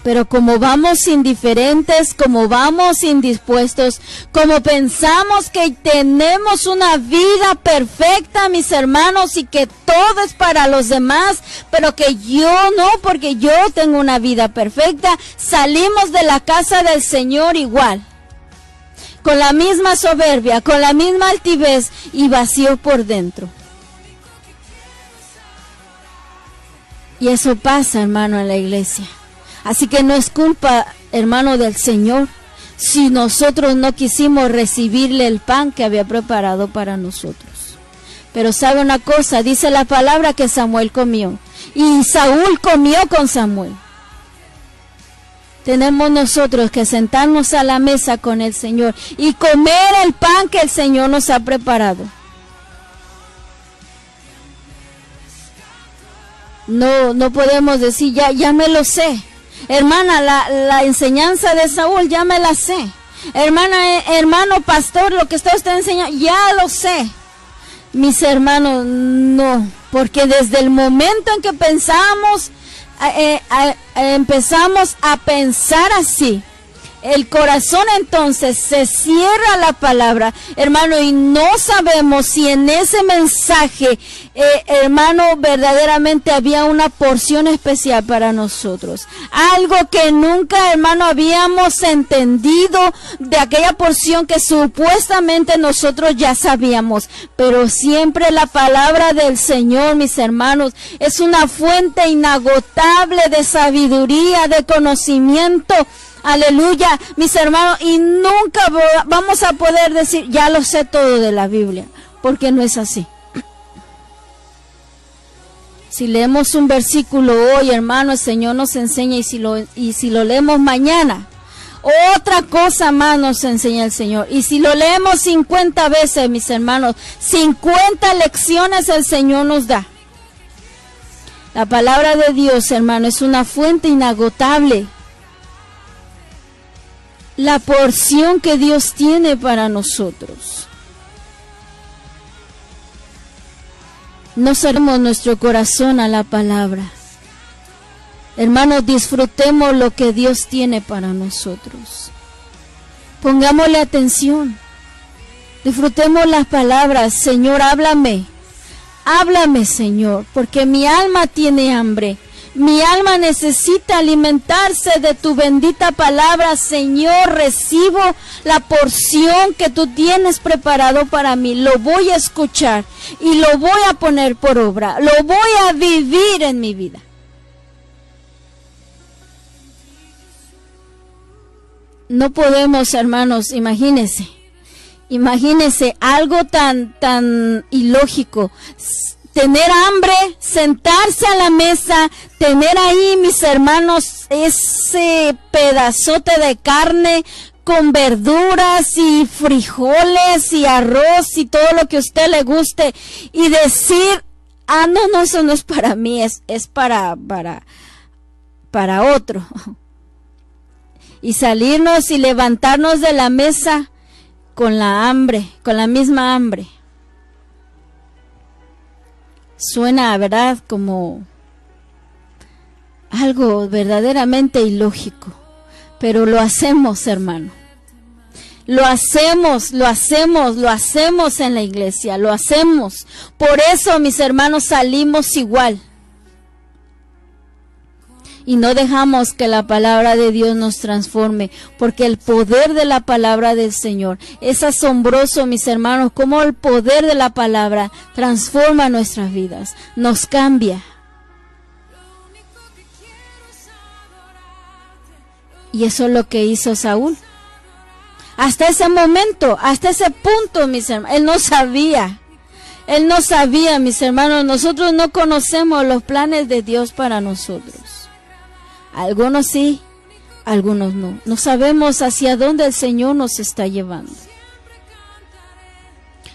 Pero como vamos indiferentes, como vamos indispuestos, como pensamos que tenemos una vida perfecta, mis hermanos, y que todo es para los demás, pero que yo no, porque yo tengo una vida perfecta, salimos de la casa del Señor igual, con la misma soberbia, con la misma altivez y vacío por dentro. Y eso pasa, hermano, en la iglesia. Así que no es culpa, hermano, del Señor, si nosotros no quisimos recibirle el pan que había preparado para nosotros. Pero sabe una cosa, dice la palabra que Samuel comió, y Saúl comió con Samuel. Tenemos nosotros que sentarnos a la mesa con el Señor y comer el pan que el Señor nos ha preparado. No podemos decir, ya me lo sé. Hermana, la enseñanza de Saúl ya me la sé. Hermano pastor, lo que está usted enseñando, ya lo sé. Mis hermanos, no, porque desde el momento en que empezamos a pensar así, el corazón entonces se cierra la palabra, hermano, y no sabemos si en ese mensaje, hermano, verdaderamente había una porción especial para nosotros. Algo que nunca, hermano, habíamos entendido de aquella porción que supuestamente nosotros ya sabíamos. Pero siempre la palabra del Señor, mis hermanos, es una fuente inagotable de sabiduría, de conocimiento. Aleluya, mis hermanos, y nunca vamos a poder decir, ya lo sé todo de la Biblia, porque no es así. Si leemos un versículo hoy, hermano, el Señor nos enseña, y si lo leemos mañana, otra cosa más nos enseña el Señor. Y si lo leemos 50 veces, mis hermanos, 50 lecciones el Señor nos da. La palabra de Dios, hermano, es una fuente inagotable. La porción que Dios tiene para nosotros. No cerremos nuestro corazón a la palabra. Hermanos, disfrutemos lo que Dios tiene para nosotros. Pongámosle atención. Disfrutemos las palabras. Señor, háblame. Háblame, Señor, porque mi alma tiene hambre. Mi alma necesita alimentarse de tu bendita palabra, Señor. Recibo la porción que tú tienes preparado para mí. Lo voy a escuchar y lo voy a poner por obra. Lo voy a vivir en mi vida. No podemos, hermanos, imagínense algo tan ilógico. Tener hambre, sentarse a la mesa, tener ahí, mis hermanos, ese pedazote de carne con verduras y frijoles y arroz y todo lo que a usted le guste, y decir, no, eso no es para mí, es para otro. Y salirnos y levantarnos de la mesa con la hambre, con la misma hambre. Suena, ¿verdad? Como algo verdaderamente ilógico, pero lo hacemos, hermano. Lo hacemos en la iglesia, lo hacemos. Por eso, mis hermanos, salimos igual. Y no dejamos que la palabra de Dios nos transforme, porque el poder de la palabra del Señor es asombroso, mis hermanos, cómo el poder de la palabra transforma nuestras vidas, nos cambia. Y eso es lo que hizo Saúl. Hasta ese momento, hasta ese punto, mis hermanos, él no sabía, mis hermanos. Nosotros no conocemos los planes de Dios para nosotros. Algunos sí, algunos no. No sabemos hacia dónde el Señor nos está llevando.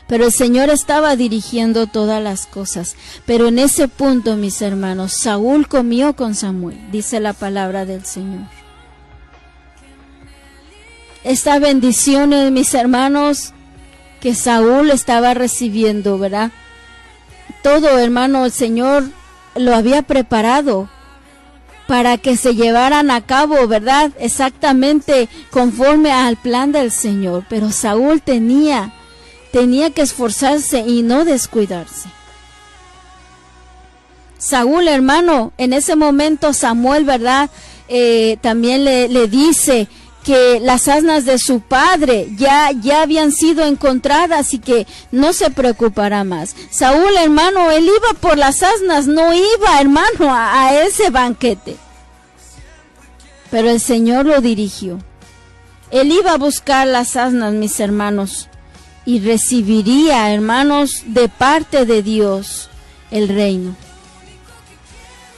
Pero el Señor estaba dirigiendo todas las cosas. Pero en ese punto, mis hermanos, Saúl comió con Samuel, dice la palabra del Señor. Esta bendición, mis hermanos, que Saúl estaba recibiendo, ¿verdad? Todo, hermano, el Señor lo había preparado para que se llevaran a cabo, ¿verdad? Exactamente conforme al plan del Señor. Pero Saúl tenía que esforzarse y no descuidarse. Saúl, hermano, en ese momento Samuel, ¿verdad? También le dice que las asnas de su padre ya habían sido encontradas y que no se preocupará más. Saúl, hermano, él iba por las asnas, no iba, hermano, a ese banquete. Pero el Señor lo dirigió. Él iba a buscar las asnas, mis hermanos, y recibiría, hermanos, de parte de Dios el reino.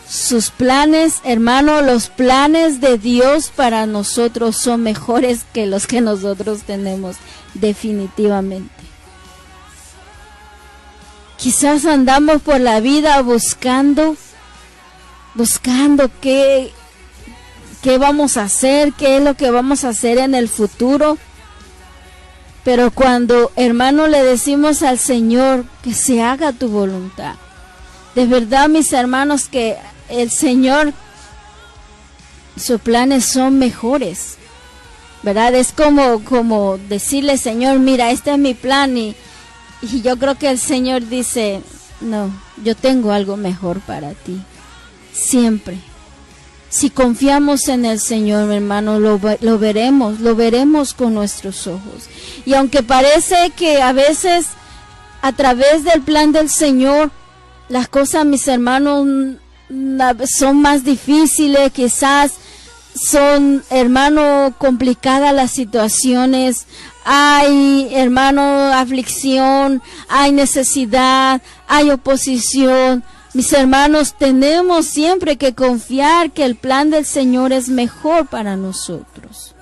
Sus planes, hermano, los planes de Dios para nosotros son mejores que los que nosotros tenemos, definitivamente. Quizás andamos por la vida buscando qué vamos a hacer, qué es lo que vamos a hacer en el futuro. Pero cuando, hermano, le decimos al Señor que se haga tu voluntad, de verdad, mis hermanos, que el Señor, sus planes son mejores, ¿verdad? Es como decirle, Señor, mira, este es mi plan, y yo creo que el Señor dice, no, yo tengo algo mejor para ti, siempre. Si confiamos en el Señor, hermano, lo veremos con nuestros ojos. Y aunque parece que a veces, a través del plan del Señor, las cosas, mis hermanos, son más difíciles, quizás son, hermano, complicadas las situaciones, hay, hermano, aflicción, hay necesidad, hay oposición. Mis hermanos, tenemos siempre que confiar que el plan del Señor es mejor para nosotros.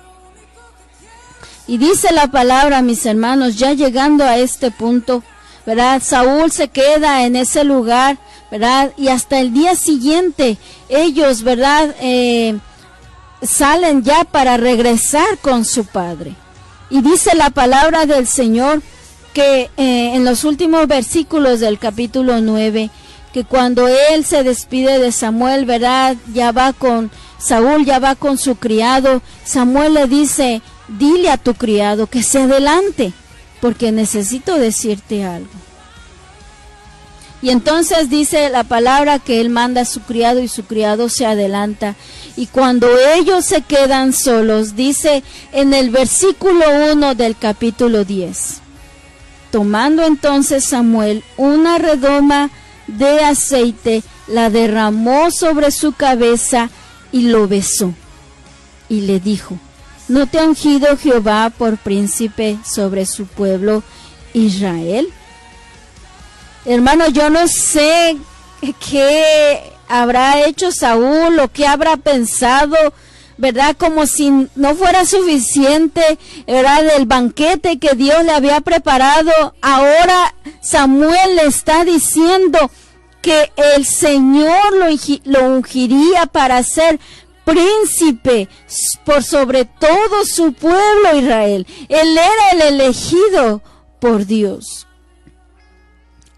Y dice la palabra, mis hermanos, ya llegando a este punto, ¿verdad? Saúl se queda en ese lugar, ¿verdad? Y hasta el día siguiente ellos, ¿verdad? Salen ya para regresar con su padre. Y dice la palabra del Señor que en los últimos versículos del capítulo 9, que cuando él se despide de Samuel, ¿verdad? Saúl ya va con su criado. Samuel le dice, dile a tu criado que se adelante, porque necesito decirte algo. Y entonces dice la palabra que él manda a su criado y su criado se adelanta. Y cuando ellos se quedan solos, dice en el versículo 1 del capítulo 10, tomando entonces Samuel una redoma de aceite, la derramó sobre su cabeza y lo besó. Y le dijo, ¿no te ha ungido Jehová por príncipe sobre su pueblo Israel? Hermano, yo no sé qué habrá hecho Saúl o qué habrá pensado, ¿verdad? Como si no fuera suficiente, ¿verdad? El banquete que Dios le había preparado. Ahora Samuel le está diciendo que el Señor lo ungiría para ser príncipe por sobre todo su pueblo Israel. Él era el elegido por Dios.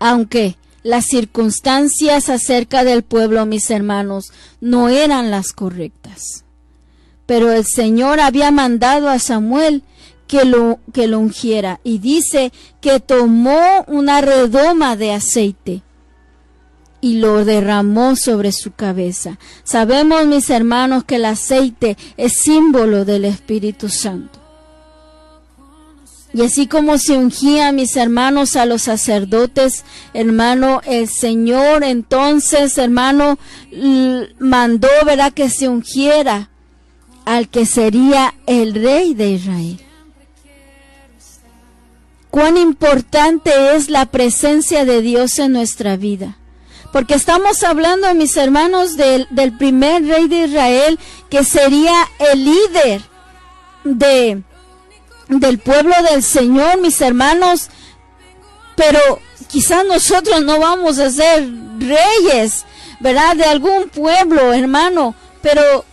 Aunque las circunstancias acerca del pueblo, mis hermanos, no eran las correctas. Pero el Señor había mandado a Samuel que lo ungiera, y dice que tomó una redoma de aceite y lo derramó sobre su cabeza. Sabemos, mis hermanos, que el aceite es símbolo del Espíritu Santo. Y así como se ungía, mis hermanos, a los sacerdotes, hermano, el Señor entonces, hermano, mandó, ¿verdad?, que se ungiera al que sería el rey de Israel. Cuán importante es la presencia de Dios en nuestra vida. Porque estamos hablando, mis hermanos, del primer rey de Israel, que sería el líder del pueblo del Señor, mis hermanos. Pero quizás nosotros no vamos a ser reyes, ¿verdad?, de algún pueblo, hermano, pero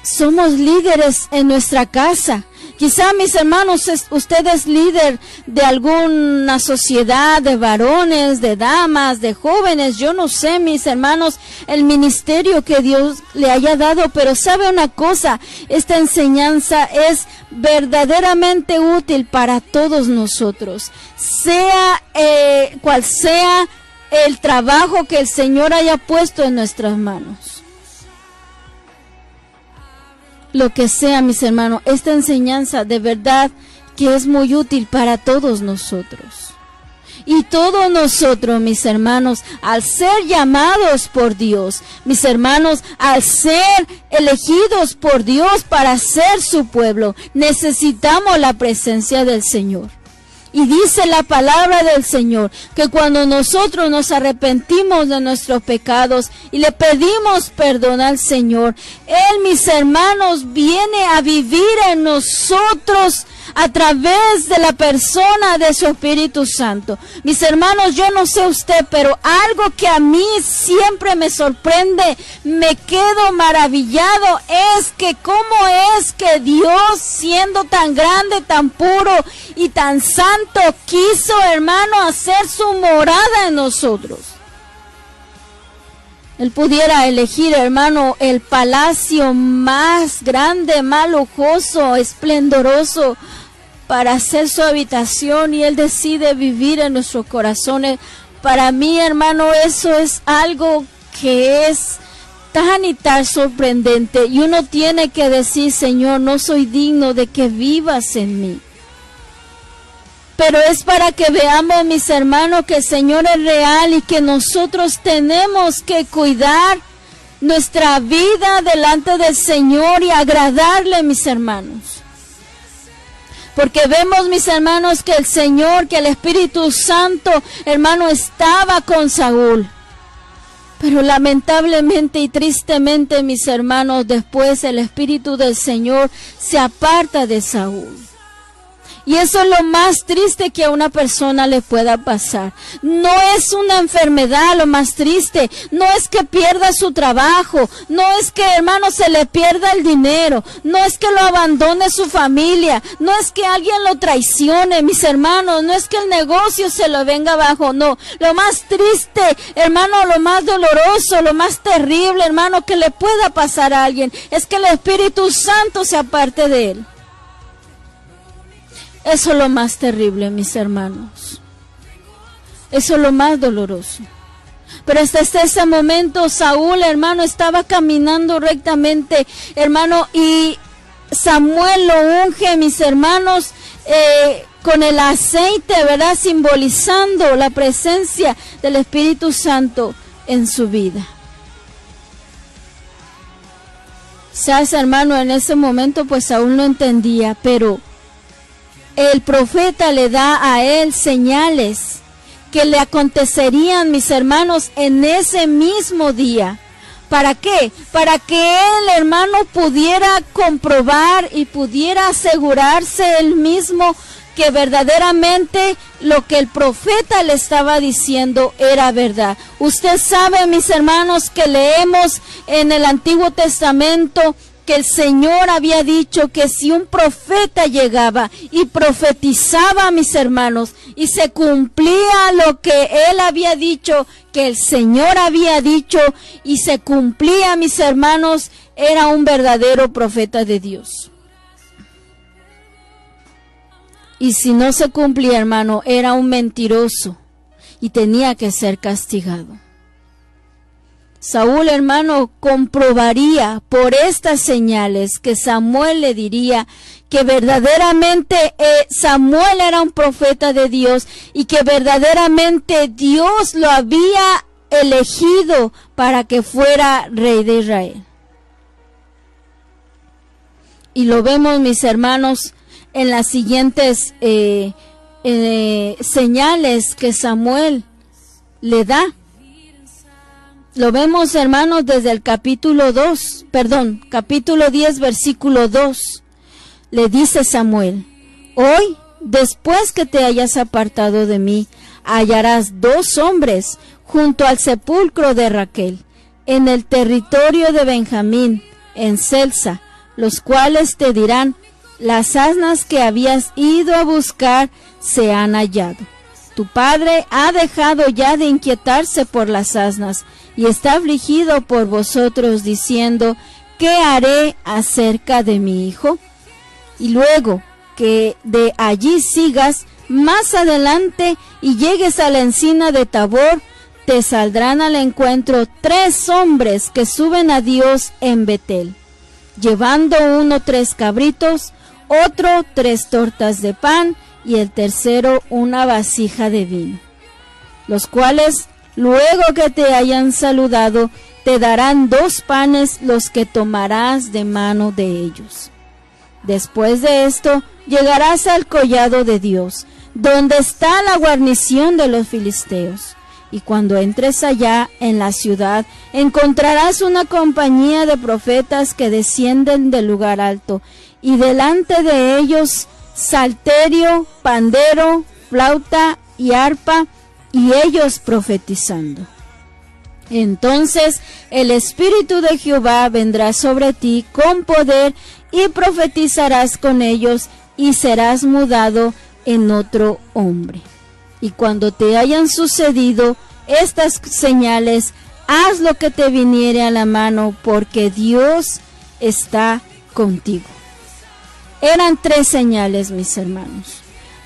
somos líderes en nuestra casa. Quizá, mis hermanos, usted es líder de alguna sociedad, de varones, de damas, de jóvenes. Yo no sé, mis hermanos, el ministerio que Dios le haya dado, pero sabe una cosa, esta enseñanza es verdaderamente útil para todos nosotros. Sea cual sea el trabajo que el Señor haya puesto en nuestras manos. Lo que sea, mis hermanos, esta enseñanza de verdad que es muy útil para todos nosotros. Y todos nosotros, mis hermanos, al ser llamados por Dios, mis hermanos, al ser elegidos por Dios para ser su pueblo, necesitamos la presencia del Señor. Y dice la palabra del Señor que cuando nosotros nos arrepentimos de nuestros pecados y le pedimos perdón al Señor, Él, mis hermanos, viene a vivir en nosotros a través de la persona de su Espíritu Santo. Mis hermanos, yo no sé usted, pero algo que a mí siempre me sorprende, me quedo maravillado, es que cómo es que Dios, siendo tan grande, tan puro y tan santo, quiso, hermano, hacer su morada en nosotros. Él pudiera elegir, hermano, el palacio más grande, más lujoso, esplendoroso para hacer su habitación, y Él decide vivir en nuestros corazones. Para mí, hermano, eso es algo que es tan y tan sorprendente, y uno tiene que decir: Señor, no soy digno de que vivas en mí. Pero es para que veamos, mis hermanos, que el Señor es real y que nosotros tenemos que cuidar nuestra vida delante del Señor y agradarle, mis hermanos. Porque vemos, mis hermanos, que el Señor, que el Espíritu Santo, hermano, estaba con Saúl. Pero lamentablemente y tristemente, mis hermanos, después el Espíritu del Señor se aparta de Saúl. Y eso es lo más triste que a una persona le pueda pasar. No es una enfermedad lo más triste, no es que pierda su trabajo, no es que, hermano, se le pierda el dinero, no es que lo abandone su familia, no es que alguien lo traicione, mis hermanos, no es que el negocio se lo venga abajo, no. Lo más triste, hermano, lo más doloroso, lo más terrible, hermano, que le pueda pasar a alguien, es que el Espíritu Santo se aparte de él. Eso es lo más terrible, mis hermanos. Eso es lo más doloroso. Pero hasta ese momento Saúl, hermano, estaba caminando rectamente, hermano, y Samuel lo unge, mis hermanos, con el aceite, ¿verdad?, simbolizando la presencia del Espíritu Santo en su vida. ¿Sabes, hermano? En ese momento pues Saúl no entendía, pero el profeta le da a él señales que le acontecerían, mis hermanos, en ese mismo día. ¿Para qué? Para que él, hermano, pudiera comprobar y pudiera asegurarse él mismo que verdaderamente lo que el profeta le estaba diciendo era verdad. Usted sabe, mis hermanos, que leemos en el Antiguo Testamento que el Señor había dicho que si un profeta llegaba y profetizaba a mis hermanos y se cumplía lo que él había dicho, que el Señor había dicho y se cumplía, mis hermanos, era un verdadero profeta de Dios. Y si no se cumplía, hermano, era un mentiroso y tenía que ser castigado. Saúl, hermano, comprobaría por estas señales que Samuel le diría que verdaderamente Samuel era un profeta de Dios y que verdaderamente Dios lo había elegido para que fuera rey de Israel. Y lo vemos, mis hermanos, en las siguientes señales que Samuel le da. Lo vemos, hermanos, desde el capítulo 10, versículo 2. Le dice Samuel: hoy, después que te hayas apartado de mí, hallarás 2 hombres junto al sepulcro de Raquel, en el territorio de Benjamín, en Selsa, los cuales te dirán: las asnas que habías ido a buscar se han hallado. Tu padre ha dejado ya de inquietarse por las asnas y está afligido por vosotros, diciendo: ¿qué haré acerca de mi hijo? Y luego que de allí sigas más adelante y llegues a la encina de Tabor, te saldrán al encuentro 3 hombres que suben a Dios en Betel, llevando uno 3 cabritos, otro 3 tortas de pan y el tercero una vasija de vino, los cuales, luego que te hayan saludado, te darán 2 panes, los que tomarás de mano de ellos. Después de esto, llegarás al collado de Dios, donde está la guarnición de los filisteos. Y cuando entres allá en la ciudad, encontrarás una compañía de profetas que descienden del lugar alto, y delante de ellos salterio, pandero, flauta y arpa, y ellos profetizando. Entonces el Espíritu de Jehová vendrá sobre ti con poder, y profetizarás con ellos, y serás mudado en otro hombre. Y cuando te hayan sucedido estas señales, haz lo que te viniere a la mano, porque Dios está contigo. Eran 3 señales, mis hermanos.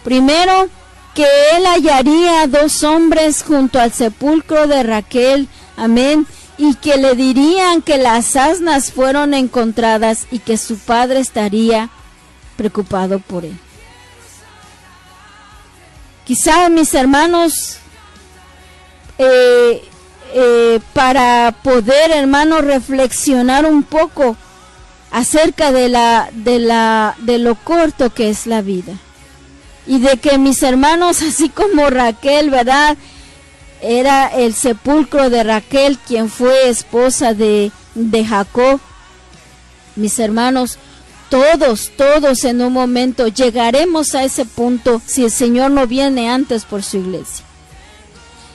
Primero, que él hallaría 2 hombres junto al sepulcro de Raquel, amén, y que le dirían que las asnas fueron encontradas y que su padre estaría preocupado por él. Quizá, mis hermanos, para poder, hermanos, reflexionar un poco acerca de lo corto que es la vida, y de que, mis hermanos, así como Raquel, ¿verdad?, era el sepulcro de Raquel, quien fue esposa de Jacob. Mis hermanos, todos en un momento llegaremos a ese punto si el Señor no viene antes por su iglesia.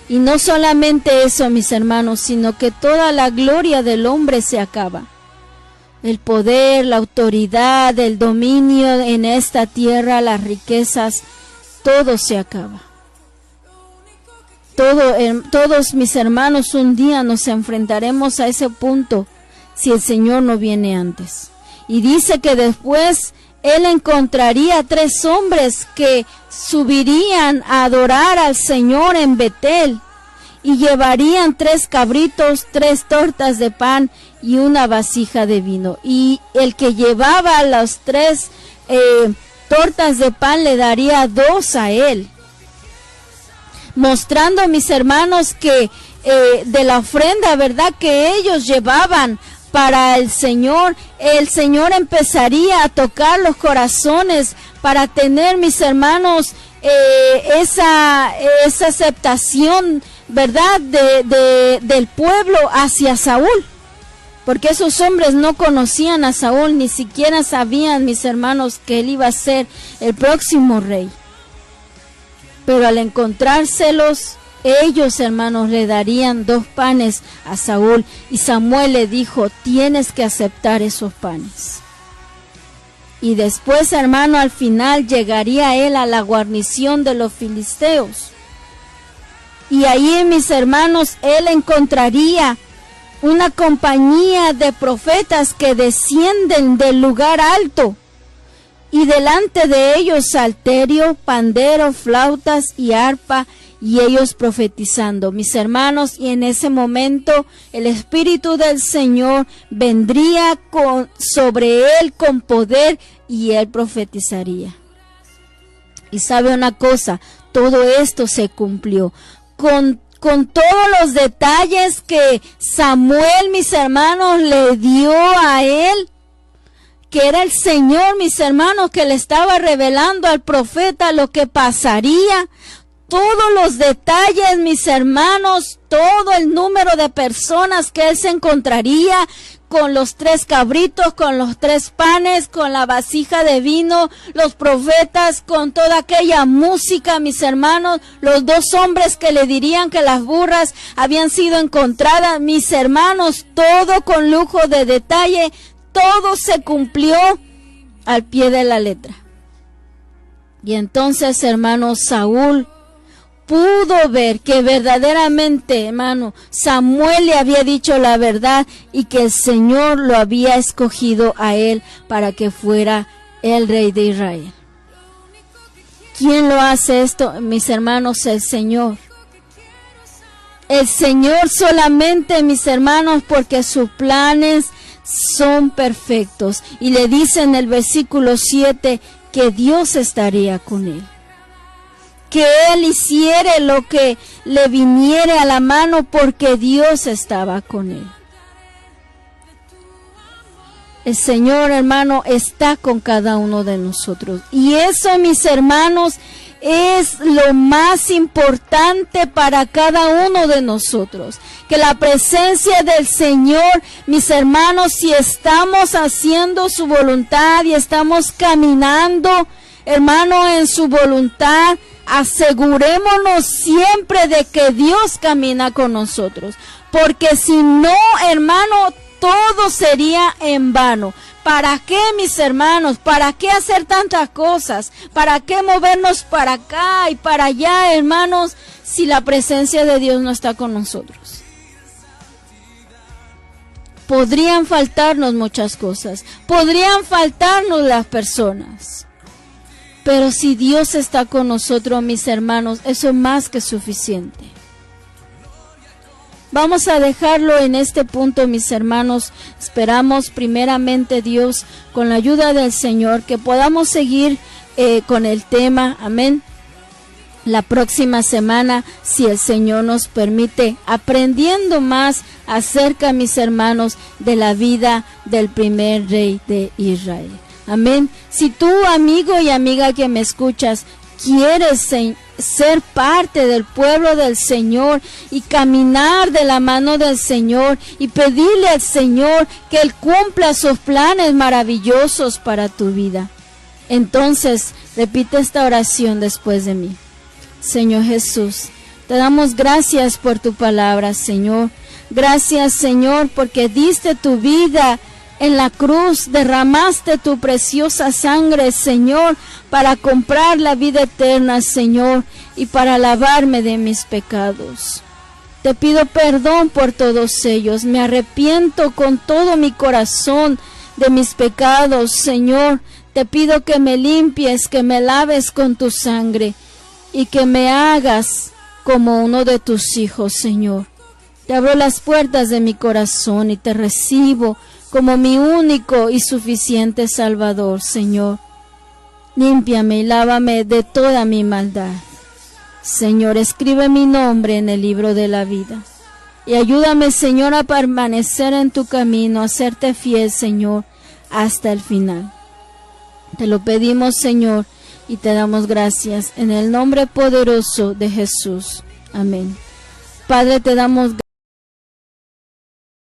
Y no solamente eso, mis hermanos, sino que toda la gloria del hombre se acaba. El poder, la autoridad, el dominio en esta tierra, las riquezas, todo se acaba. Todos, mis hermanos, un día nos enfrentaremos a ese punto si el Señor no viene antes. Y dice que después él encontraría 3 hombres que subirían a adorar al Señor en Betel, y llevarían 3 cabritos, 3 tortas de pan y una vasija de vino. Y el que llevaba las 3 tortas de pan le daría 2 a él, mostrando, mis hermanos, que de la ofrenda, ¿verdad?, que ellos llevaban para el Señor empezaría a tocar los corazones para tener, mis hermanos, esa aceptación, ¿verdad?, del pueblo hacia Saúl. Porque esos hombres no conocían a Saúl, ni siquiera sabían, mis hermanos, que él iba a ser el próximo rey. Pero al encontrárselos ellos, hermanos, le darían 2 panes a Saúl, y Samuel le dijo: tienes que aceptar esos panes. Y después, hermano, al final llegaría él a la guarnición de los filisteos. Y ahí, mis hermanos, él encontraría una compañía de profetas que descienden del lugar alto. Y delante de ellos salterio, pandero, flautas y arpa, y ellos profetizando, mis hermanos. Y en ese momento el Espíritu del Señor vendría sobre él con poder, y él profetizaría. Y sabe una cosa, todo esto se cumplió con todos los detalles que Samuel, mis hermanos, le dio a él, que era el Señor, mis hermanos, que le estaba revelando al profeta lo que pasaría. Todos los detalles, mis hermanos, todo el número de personas que él se encontraría, con los 3 cabritos, con los 3 panes, con la vasija de vino, los profetas, con toda aquella música, mis hermanos, los 2 hombres que le dirían que las burras habían sido encontradas, mis hermanos, todo con lujo de detalle, todo se cumplió al pie de la letra. Y entonces, hermano, Saúl pudo ver que verdaderamente, hermano, Samuel le había dicho la verdad, y que el Señor lo había escogido a él para que fuera el rey de Israel. ¿Quién lo hace esto, mis hermanos? El Señor. El Señor solamente, mis hermanos, porque sus planes son perfectos. Y le dice en el versículo 7 que Dios estaría con él, que él hiciere lo que le viniere a la mano, porque Dios estaba con él. El Señor, hermano, está con cada uno de nosotros. Y eso, mis hermanos, es lo más importante para cada uno de nosotros. Que la presencia del Señor, mis hermanos, si estamos haciendo su voluntad y estamos caminando, hermano, en su voluntad, asegurémonos siempre de que Dios camina con nosotros. Porque si no, hermano, todo sería en vano. ¿Para qué, mis hermanos? ¿Para qué hacer tantas cosas? ¿Para qué movernos para acá y para allá, hermanos, si la presencia de Dios no está con nosotros? Podrían faltarnos muchas cosas, podrían faltarnos las personas, pero si Dios está con nosotros, mis hermanos, eso es más que suficiente. Vamos a dejarlo en este punto, mis hermanos. Esperamos primeramente, Dios, con la ayuda del Señor, que podamos seguir con el tema, amén, la próxima semana, si el Señor nos permite, aprendiendo más acerca, mis hermanos, de la vida del primer rey de Israel. Amén. Si tú, amigo y amiga que me escuchas, quieres ser parte del pueblo del Señor y caminar de la mano del Señor y pedirle al Señor que Él cumpla sus planes maravillosos para tu vida, entonces repite esta oración después de mí. Señor Jesús, te damos gracias por tu palabra, Señor. Gracias, Señor, porque diste tu vida en la cruz, derramaste tu preciosa sangre, Señor, para comprar la vida eterna, Señor, y para lavarme de mis pecados. Te pido perdón por todos ellos. Me arrepiento con todo mi corazón de mis pecados, Señor. Te pido que me limpies, que me laves con tu sangre y que me hagas como uno de tus hijos, Señor. Te abro las puertas de mi corazón y te recibo como mi único y suficiente Salvador, Señor. Límpiame y lávame de toda mi maldad. Señor, escribe mi nombre en el libro de la vida. Y ayúdame, Señor, a permanecer en tu camino, a serte fiel, Señor, hasta el final. Te lo pedimos, Señor, y te damos gracias en el nombre poderoso de Jesús. Amén. Padre, te damos gracias.